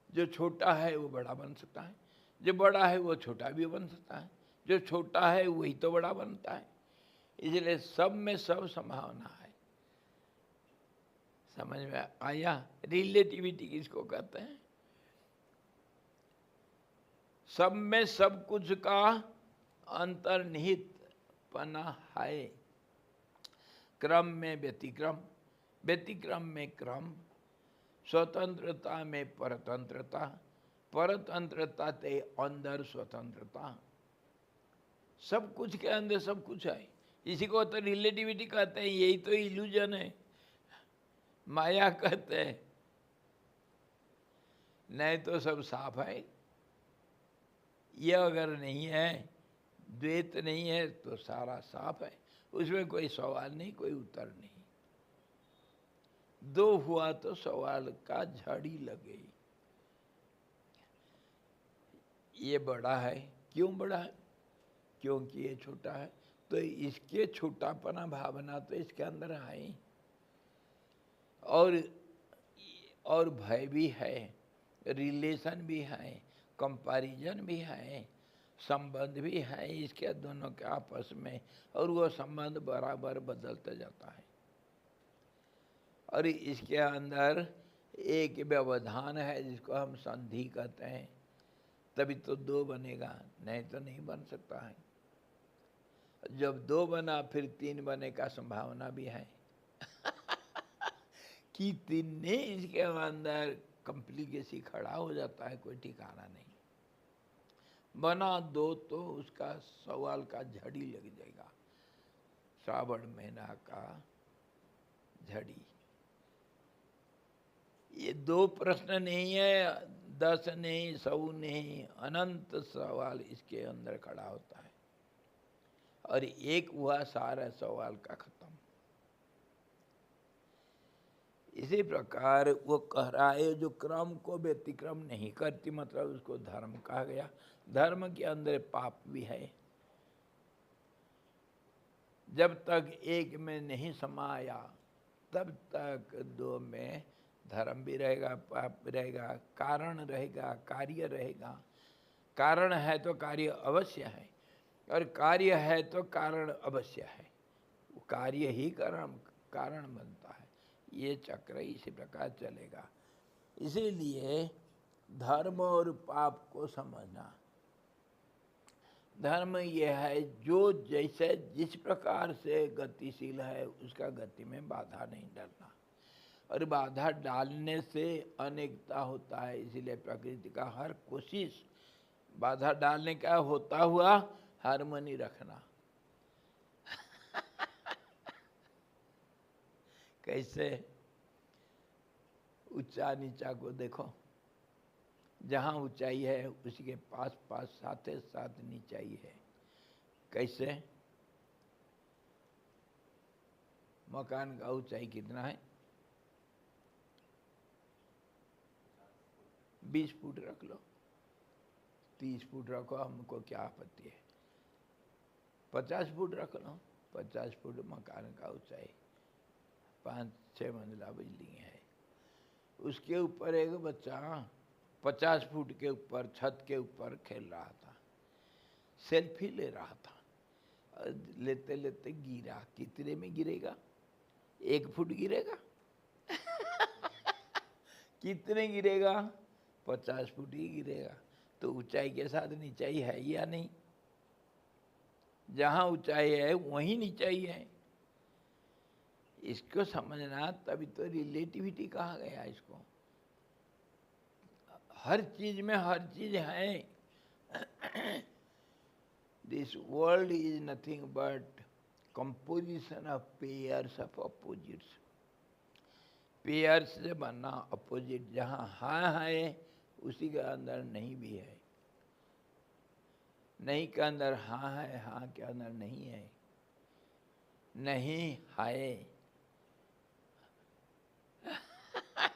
जो छोटा है वो बड़ा बन सकता है, जो बड़ा है वो छोटा भी बन सकता है, जो छोटा है वही तो बड़ा बनता है। इसलिए सब में सब संभावना है। समझ में आया? रिलेटिविटी किसको कहते हैं? सब में सब कुछ का अंतर्निहित पना है। क्रम में व्यतिक्रम, व्यतिक्रम में क्रम, स्वतंत्रता में परतंत्रता, परतंत्रता के अंदर स्वतंत्रता। सब कुछ के अंदर सब कुछ है। इसी को तो रिलेटिविटी कहते हैं। यही तो इल्यूजन है, माया कहते हैं। नहीं तो सब साफ है। ये अगर नहीं है, द्वैत नहीं है, तो सारा साफ है। उसमें कोई सवाल नहीं, कोई उत्तर नहीं। दो हुआ तो सवाल का झाड़ी लग गई। ये बड़ा है, क्यों बड़ा है? क्योंकि ये छोटा है। तो इसके छोटापना भावना तो इसके अंदर है, और भय भी है, रिलेशन भी है, कंपैरिजन भी है, संबंध भी है इसके दोनों के आपस में। और वो संबंध बराबर बदलते जाता है। और इसके अंदर एक व्यवधान है जिसको हम संधि कहते हैं। तभी तो दो बनेगा, नहीं तो नहीं बन सकता है। जब दो बना फिर तीन बने का संभावना भी है। कि तीन ने इसके अंदर कॉम्प्लिकेसी खड़ा हो जाता है, कोई ठिकाना नहीं। बना दो तो उसका सवाल का झड़ी लग जाएगा। श्रावण महीना का झड़ी। ये दो प्रश्न नहीं है, 10 नहीं, 100 नहीं, अनंत सवाल इसके अंदर खड़ा होता है। और एक हुआ सारा सवाल का खत्म। इसी प्रकार वो कह रहा है, जो क्रम को व्यतिक्रम नहीं करती, मतलब उसको धर्म कहा गया। धर्म के अंदर पाप भी है। जब तक एक में नहीं समाया तब तक दो में धर्म भी रहेगा, पाप भी रहेगा, कारण रहेगा, कार्य रहेगा। कारण है तो कार्य अवश्य है, और कार्य है तो कारण अवश्य है। वो कार्य ही कारण बनता है। ये चक्र इसी प्रकार चलेगा। इसीलिए धर्म और पाप को समझना। धर्म ये है जो जैसे जिस प्रकार से गतिशील है उसका गति में बाधा नहीं डालना, और बाधा डालने से अनेकता होता है। इसीलिए प्रकृति का हर कोशिश बाधा डालने का होता हुआ हार्मनी रखना। कैसे? ऊंचा नीचा को देखो, जहाँ ऊंचाई है उसी के पास पास साथ साथ नीचाई है। कैसे? मकान का ऊंचाई कितना है? 20 फुट रख लो, 30 फुट रखो, हमको क्या आपत्ति है। 50 फुट रख लो, 50 फुट मकान का ऊंचाई, 5-6 मंजिला बिल्डिंग है। उसके ऊपर एक बच्चा 50 फुट के ऊपर छत के ऊपर खेल रहा था, सेल्फी ले रहा था, और लेते लेते गिरा। कितने में गिरेगा? 1 फुट गिरेगा? कितने गिरेगा? 50 फुट ही गिरेगा। तो ऊंचाई के साथ नीचाई है या नहीं? जहाँ ऊंचाई है वहीं नीचाई है। इसको समझना, तभी तो रिलेटिविटी कहा गया इसको। हर चीज में हर चीज है। This world is nothing but composition of pairs of opposites. Pairs से बनना अपोजिट, जहाँ हाँ है उसी के अंदर नहीं भी है, नहीं के अंदर हाँ है, हाँ के अंदर नहीं है, नहीं है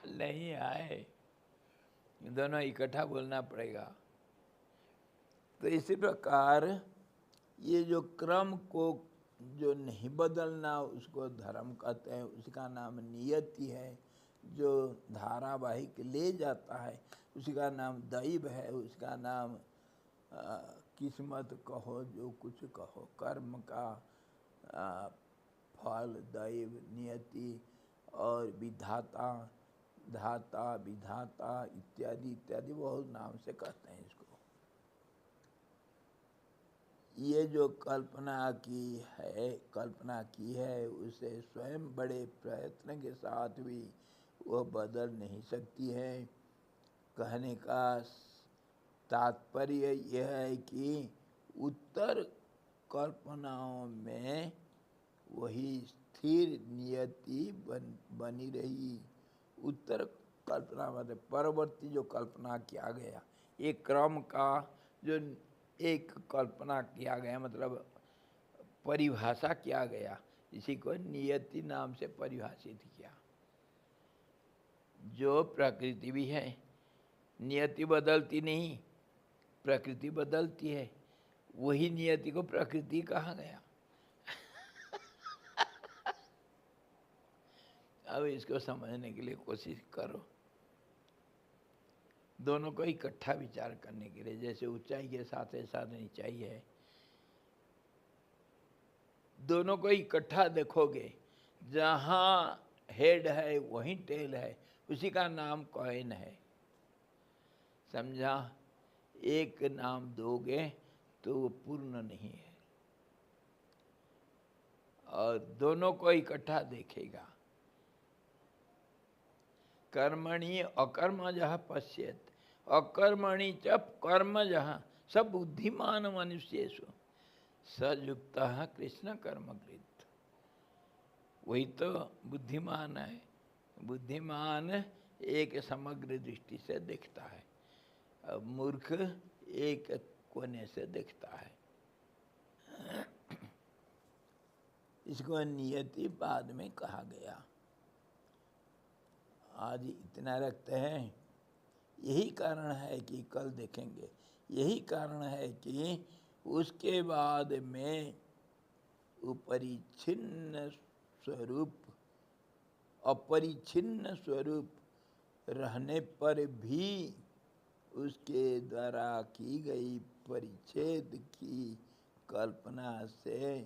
नहीं है, दोनों इकट्ठा बोलना पड़ेगा। तो इसी प्रकार ये जो क्रम को जो नहीं बदलना उसको धर्म कहते हैं, उसका नाम नियति है। जो धारावाहिक ले जाता है उसी का नाम दैव है, उसका नाम किस्मत कहो, जो कुछ कहो, कर्म का फल, दैव, नियति और विधाता, धाता, विधाता इत्यादि इत्यादि बहुत नाम से कहते हैं इसको। ये जो कल्पना की है उसे स्वयं बड़े प्रयत्न के साथ भी वह बदल नहीं सकती है। कहने का तात्पर्य यह है कि उत्तर कल्पनाओं में वही स्थिर नियति बनी रही। उत्तर कल्पना मतलब परवर्ती जो कल्पना किया गया, एक क्रम का जो एक कल्पना किया गया, मतलब परिभाषा किया गया, इसी को नियति नाम से परिभाषित किया। जो प्रकृति भी है, नियति बदलती नहीं, प्रकृति बदलती है, वही नियति को प्रकृति कहा गया। अब इसको समझने के लिए कोशिश करो, दोनों को इकट्ठा विचार करने के लिए। जैसे ऊंचाई के साथ साथ नीचाई है, दोनों को इकट्ठा देखोगे, जहाँ हेड है वहीं टेल है, उसी का नाम कॉइन है। समझा? एक नाम दोगे तो वो पूर्ण नहीं है, और दोनों को इकट्ठा देखेगा। कर्मणि अकर्मजः पश्येत्, अकर्मणि च कर्मजः स बुद्धिमान मनुष्येषु सयुक्तः कृष्ण कर्मकृत्। वही तो बुद्धिमान है। बुद्धिमान एक समग्र दृष्टि से देखता है, अब मूर्ख एक कोने से देखता है। इसको नियति बाद में कहा गया। आज इतना रखते हैं। यही कारण है कि कल देखेंगे, यही कारण है कि उसके बाद में उपरिच्छिन्न स्वरूप, अपरिच्छिन्न स्वरूप रहने पर भी उसके द्वारा की गई परिच्छेद की कल्पना से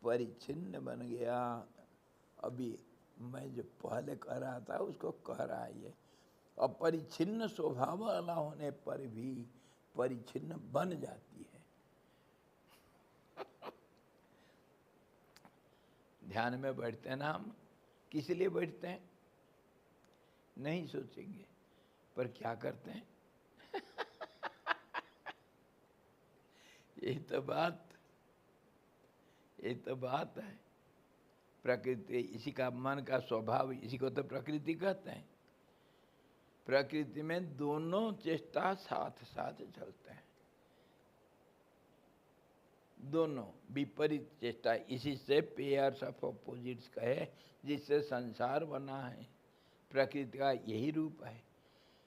परिच्छिन्न बन गया। अभी मैं जो पहले कह रहा था उसको कह रहा है ये, अपरिच्छिन्न स्वभाव वाला होने पर भी परिच्छिन्न बन जाती है। ध्यान में बैठते हैं ना हम, किस लिए बैठते हैं नहीं सोचेंगे, पर क्या करते हैं यही तो बात है। प्रकृति, इसी का मन का स्वभाव, इसी को तो प्रकृति कहते हैं। प्रकृति में दोनों चेष्टा साथ साथ चलते हैं, दोनों विपरीत चेष्टा। इसी से पेयर्स ऑफ ऑपोजिट्स कहे, जिससे संसार बना है। प्रकृति का यही रूप है।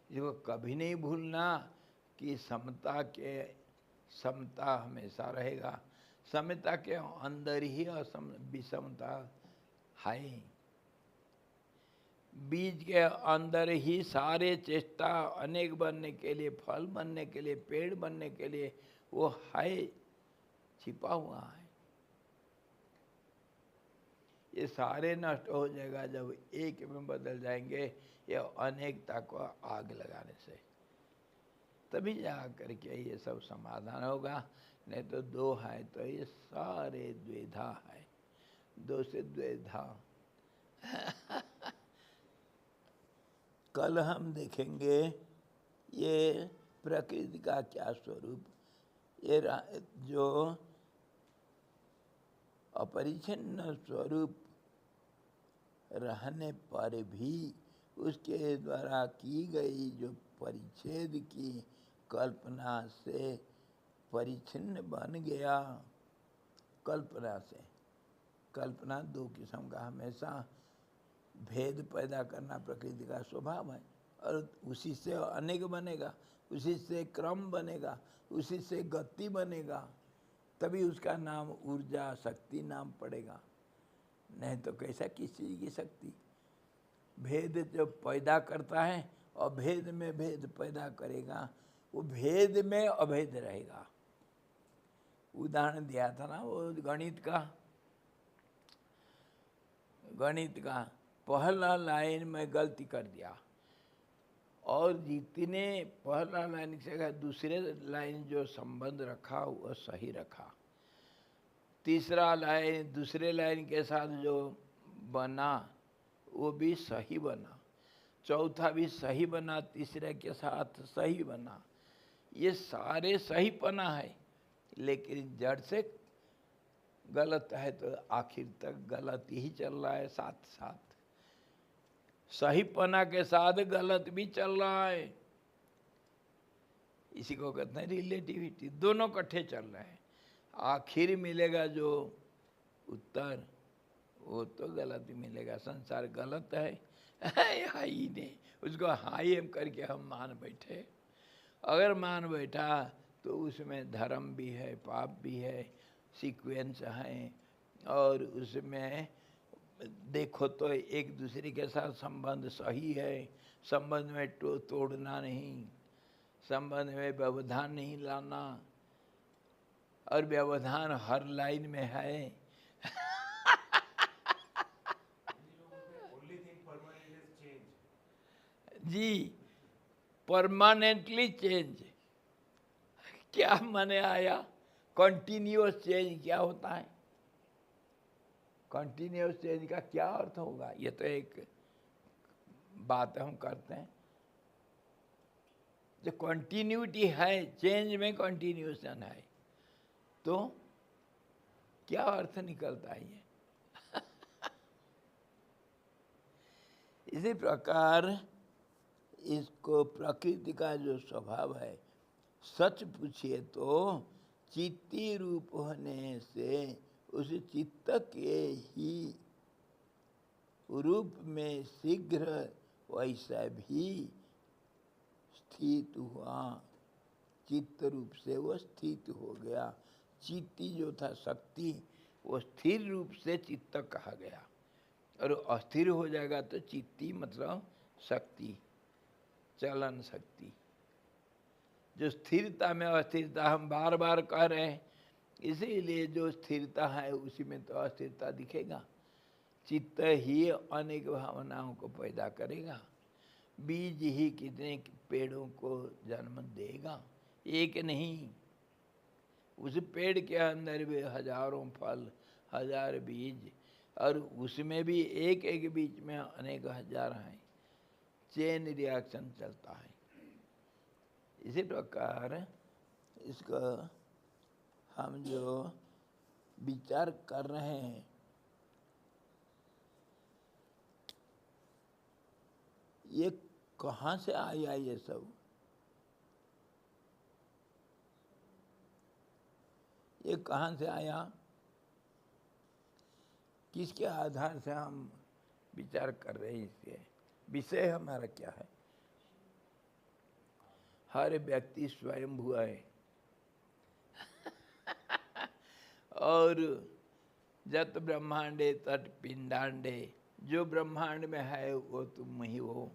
इसको कभी नहीं भूलना कि समता हमेशा रहेगा। समता के अंदर ही विषमता है। बीज के अंदर ही सारे चेष्टा अनेक बनने के लिए, फल बनने के लिए, पेड़ बनने के लिए वो है, छिपा हुआ है। ये सारे नष्ट हो जाएगा जब एक में बदल जाएंगे, ये अनेकता को आग लगाने से, तभी जा करके ये सब समाधान होगा। नहीं तो दो है तो ये सारे द्विधा है, दो से द्विधा। कल हम देखेंगे ये प्रकृति का क्या स्वरूप। ये जो अपरिच्छिन्न स्वरूप रहने पर भी उसके द्वारा की गई जो परिच्छेद की कल्पना से परिच्छिन्न बन गया। कल्पना से, कल्पना दो किस्म का, हमेशा भेद पैदा करना प्रकृति का स्वभाव है, और उसी से अनेक बनेगा, उसी से क्रम बनेगा, उसी से गति बनेगा, तभी उसका नाम ऊर्जा शक्ति नाम पड़ेगा। नहीं तो कैसा किस चीज़ की शक्ति। भेद जो पैदा करता है, अभेद में भेद पैदा करेगा, वो भेद में अभेद रहेगा। उदाहरण दिया था ना वो गणित का पहला लाइन में गलती कर दिया, और जितने पहला लाइन से दूसरे लाइन जो संबंध रखा वो सही रखा, तीसरा लाइन दूसरे लाइन के साथ जो बना वो भी सही बना, चौथा भी सही बना, तीसरे के साथ सही बना। ये सारे सही पना है, लेकिन जड़ से गलत है तो आखिर तक गलत ही चल रहा है। साथ साथ सही पना के साथ गलत भी चल रहा है। इसी को कहते हैं रिलेटिविटी। दोनों इकट्ठे चल रहे हैं, आखिर मिलेगा जो उत्तर वो तो गलत ही मिलेगा। संसार गलत है ही नहीं, उसको हाई एम करके हम मान बैठे। अगर मान बैठा तो उसमें धर्म भी है, पाप भी है, सीक्वेंस है, और उसमें देखो तो एक दूसरे के साथ संबंध सही है। संबंध में तोड़ना नहीं, संबंध में व्यवधान नहीं लाना, और व्यवधान हर लाइन में है। जी, परमानेंटली चेंज क्या माने आया? कंटिन्यूअस चेंज क्या होता है? कंटिन्यूअस चेंज का क्या अर्थ होगा? ये तो एक बात हम करते हैं। जो कंटिन्यूटी है, चेंज में कंटिन्यूएशन है, तो क्या अर्थ निकलता है ये? इसी प्रकार इसको प्रकृति का जो स्वभाव है, सच पूछिए तो चित्ती रूप होने से उस चित्त के ही रूप में शीघ्र वैसा भी स्थित हुआ। चित्त रूप से वो स्थित हो गया। चित्ती जो था शक्ति, वो स्थिर रूप से चित्त कहा गया, और अस्थिर हो जाएगा तो चित्ती मतलब शक्ति, चलन शक्ति। जो स्थिरता में अस्थिरता हम बार बार कह रहे हैं, इसीलिए जो स्थिरता है उसी में तो अस्थिरता दिखेगा। चित्त ही अनेक भावनाओं को पैदा करेगा। बीज ही कितने पेड़ों को जन्म देगा, एक नहीं। उस पेड़ के अंदर भी हजारों फल, हजार बीज, और उसमें भी एक एक बीच में अनेक हजार हैं, चेन रिएक्शन चलता है। इसी प्रकार इसका हम जो विचार कर रहे हैं, ये कहाँ से आया ये सब? ये कहाँ से आया? किसके आधार से हम विचार कर रहे हैं? इसके विषय हमारा क्या है? हर व्यक्ति स्वयंभू है और जत ब्रह्मांडे तट पिंडांडे, जो ब्रह्मांड में है वो तुम ही हो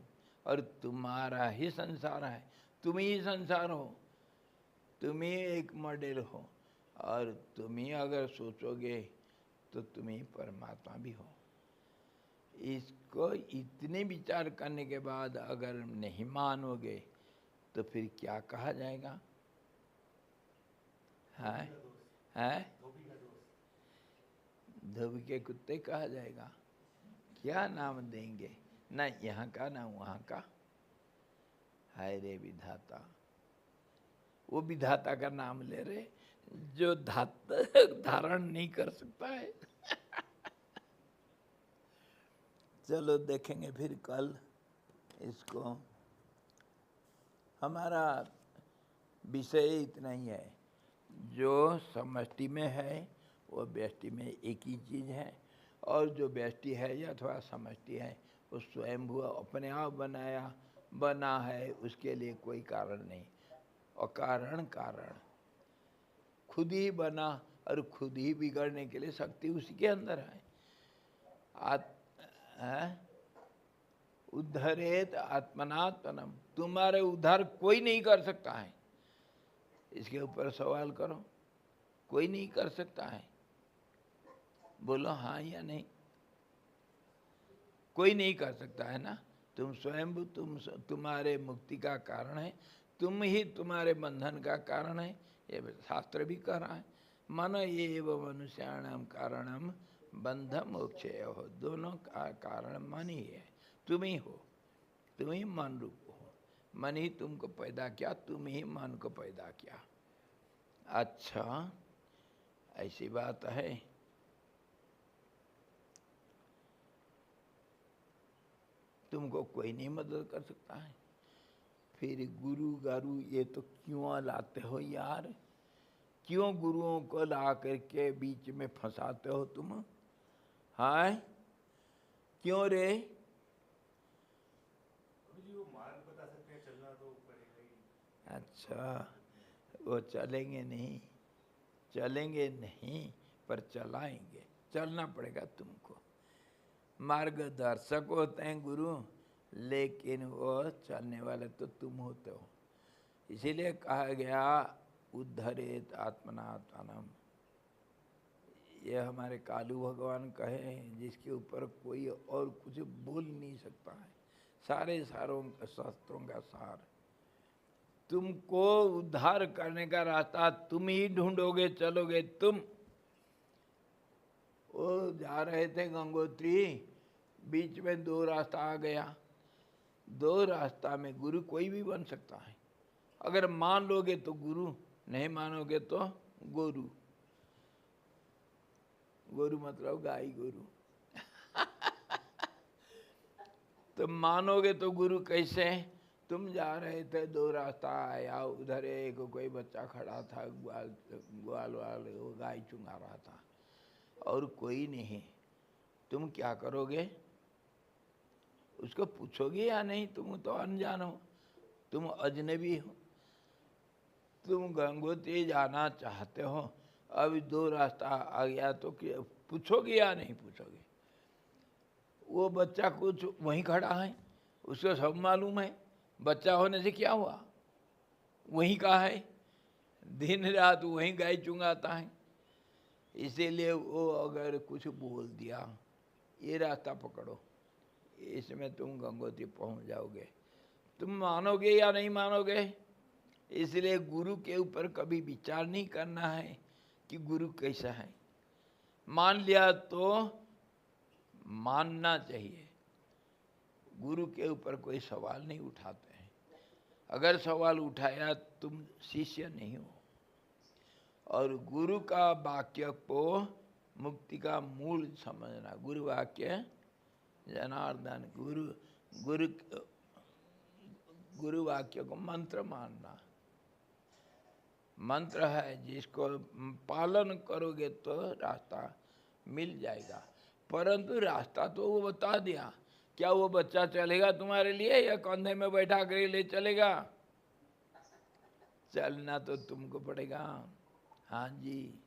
और तुम्हारा ही संसार है। तुम ही संसार हो, तुम ही एक मॉडल हो और तुम ही अगर सोचोगे तो तुम ही परमात्मा भी हो। इसको इतने विचार करने के बाद अगर नहीं मानोगे तो फिर क्या कहा जाएगा? है धोबी के कुत्ते कहा जाएगा। क्या नाम देंगे? ना यहाँ का ना वहाँ का। हाय रे विधाता, वो विधाता का नाम ले रहे जो धारण नहीं कर सकता है। चलो देखेंगे फिर कल इसको। हमारा विषय इतना ही है, जो समष्टि में है वो व्यष्टि में एक ही चीज़ है, और जो व्यष्टि है या अथवा समष्टि है वो स्वयंभू अपने आप बना है, उसके लिए कोई कारण नहीं। अकारण कारण, खुद ही बना और खुद ही बिगड़ने के लिए शक्ति उसी के अंदर है। उद्धरेत आत्मनात्मनम, तुम्हारे उद्धार कोई नहीं कर सकता है। इसके ऊपर सवाल करो, कोई नहीं कर सकता है। बोलो हाँ या नहीं। कोई नहीं कर सकता है ना। तुम स्वयं तुम्हारे मुक्ति का कारण है, तुम ही तुम्हारे बंधन का कारण है, ये शास्त्र भी कह रहा है। मन ये व मनुष्याणाम कारणम बंध मोक्षय हो, दोनों का कारण मन ही है। तुम ही हो, तुम ही मन रूप हो। मन ही तुमको पैदा किया, तुम ही मन को पैदा किया। अच्छा, ऐसी बात है। तुमको कोई नहीं मदद कर सकता है। फिर गुरु गारू ये तो क्यों लाते हो यार? क्यों गुरुओं को ला करके बीच में फंसाते हो तुम? हाँ, क्यों रे? वो मार्ग बता सकते हैं, चलना तो पड़ेगा ही। अच्छा, वो चलेंगे नहीं पर चलाएंगे। चलना पड़ेगा तुमको। मार्गदर्शक होते हैं गुरु, लेकिन वो चलने वाले तो तुम होते हो। इसीलिए कहा गया उद्धरेत आत्मनात्मनम। ये हमारे कालू भगवान कहे हैं, जिसके ऊपर कोई और कुछ बोल नहीं सकता है। सारे शास्त्रों का सार। तुमको उद्धार करने का रास्ता तुम ही ढूंढोगे, चलोगे तुम। वो जा रहे थे गंगोत्री, बीच में दो रास्ता आ गया। दो रास्ता में गुरु कोई भी बन सकता है। अगर मान लोगे तो गुरु, नहीं मानोगे तो गोरू। गोरू मतलब गाय गोरू। तुम मानोगे तो गुरु कैसे? तुम जा रहे थे, दो रास्ता आया, उधर एक कोई बच्चा खड़ा था, ग्वाल वो गाय चुंगा रहा था और कोई नहीं। तुम क्या करोगे? उसको पूछोगे या नहीं? तुम तो अनजान हो, तुम अजनबी हो। तुम गंगोत्री जाना चाहते हो, अभी दो रास्ता आ गया तो पूछोगे या नहीं पूछोगे? वो बच्चा कुछ वहीं खड़ा है, उसको सब मालूम है। बच्चा होने से क्या हुआ? वहीं का है, दिन रात वहीं गाय चुंगाता है। इसीलिए वो अगर कुछ बोल दिया, ये रास्ता पकड़ो, इसमें तुम गंगोत्री पहुंच जाओगे। तुम मानोगे या नहीं मानोगे? इसलिए गुरु के ऊपर कभी विचार नहीं करना है कि गुरु कैसा है। मान लिया तो मानना चाहिए। गुरु के ऊपर कोई सवाल नहीं उठाते हैं। अगर सवाल उठाया तुम शिष्य नहीं हो। और गुरु का वाक्य को मुक्ति का मूल समझना। गुरु वाक्य जनार्दन, गुरु वाक्य को मंत्र मानना। मंत्र है, जिसको पालन करोगे तो रास्ता मिल जाएगा। परंतु रास्ता तो वो बता दिया, क्या वो बच्चा चलेगा तुम्हारे लिए या कंधे में बैठा कर ले चलेगा? चलना तो तुमको पड़ेगा। हाँ जी,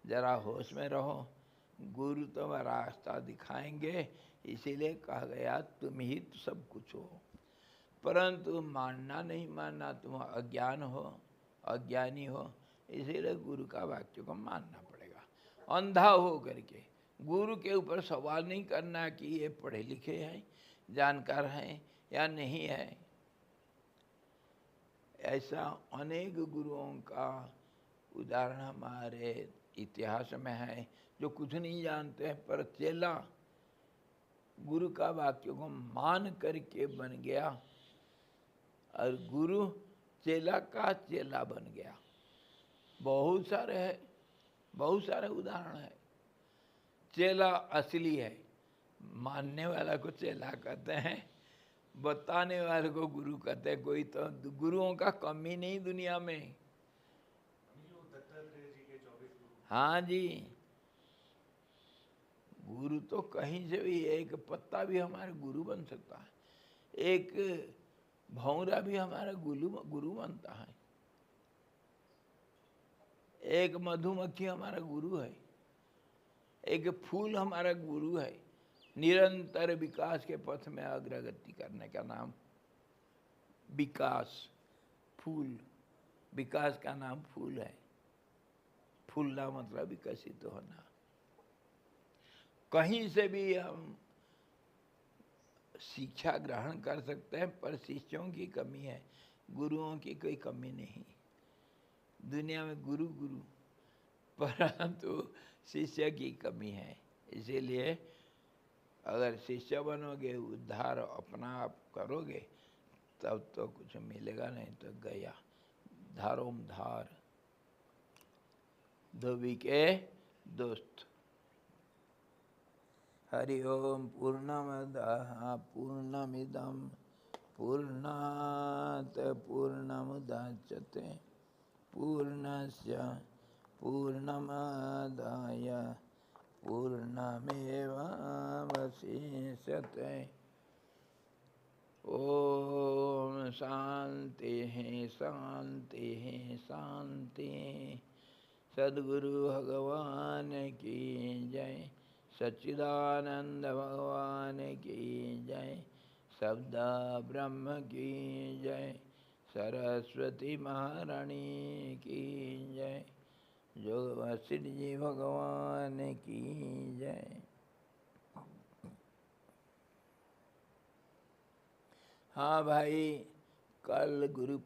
जरा होश में रहो। गुरु तो रास्ता दिखाएंगे, इसीलिए कहा गया तुम ही तो सब कुछ हो। परंतु मानना नहीं मानना, तुम अज्ञान हो, अज्ञानी हो, इसीलिए गुरु का वाक्य को मानना पड़ेगा। अंधा हो करके गुरु के ऊपर सवाल नहीं करना कि ये पढ़े लिखे हैं, जानकार हैं या नहीं है। ऐसा अनेक गुरुओं का उदाहरण हमारे इतिहास में है, जो कुछ नहीं जानते हैं, पर चेला गुरु का वाक्य को मान करके बन गया और गुरु चेला का चेला बन गया। बहुत सारे है, बहुत सारे उदाहरण है। चेला असली है, मानने वाला को चेला कहते हैं, बताने वाले को गुरु कहते हैं। कोई तो गुरुओं का कमी नहीं दुनिया में। दत्तात्रेय जी के 24 गुरु। हाँ जी, गुरु तो कहीं से भी, एक पत्ता भी हमारे गुरु बन सकता है, एक भौरा भी हमारा गुरु बनता है, एक मधुमक्खी हमारा गुरु है, एक फूल हमारा गुरु है। निरंतर विकास के पथ में अग्रगति करने का नाम विकास। फूल, विकास का नाम फूल है। फूलना मतलब विकसित होना। कहीं से भी हम शिक्षा ग्रहण कर सकते हैं, पर शिष्यों की कमी है, गुरुओं की कोई कमी नहीं। दुनिया में गुरु गुरु, परंतु शिष्य की कमी है। इसीलिए अगर शिष्य बनोगे, उद्धार अपना आप करोगे, तब तो कुछ मिलेगा, नहीं तो गया धारोम धार। धोबी के दोस्त। हरि ओम। पूर्णमदः पूर्णमिदं पूर्णात् पूर्णमुदच्यते पूर्णस्य पूर्णमादाय पूर्णमेवावशिष्यते। ओम शांति शांति शांति। सद्गुरु भगवान की जय। सच्चिदानंद भगवान की जय। शब्द ब्रह्म की जय। सरस्वती महारानी की जय। जोग वशिष्ठ जी भगवान की जय। हाँ भाई, कल गुरु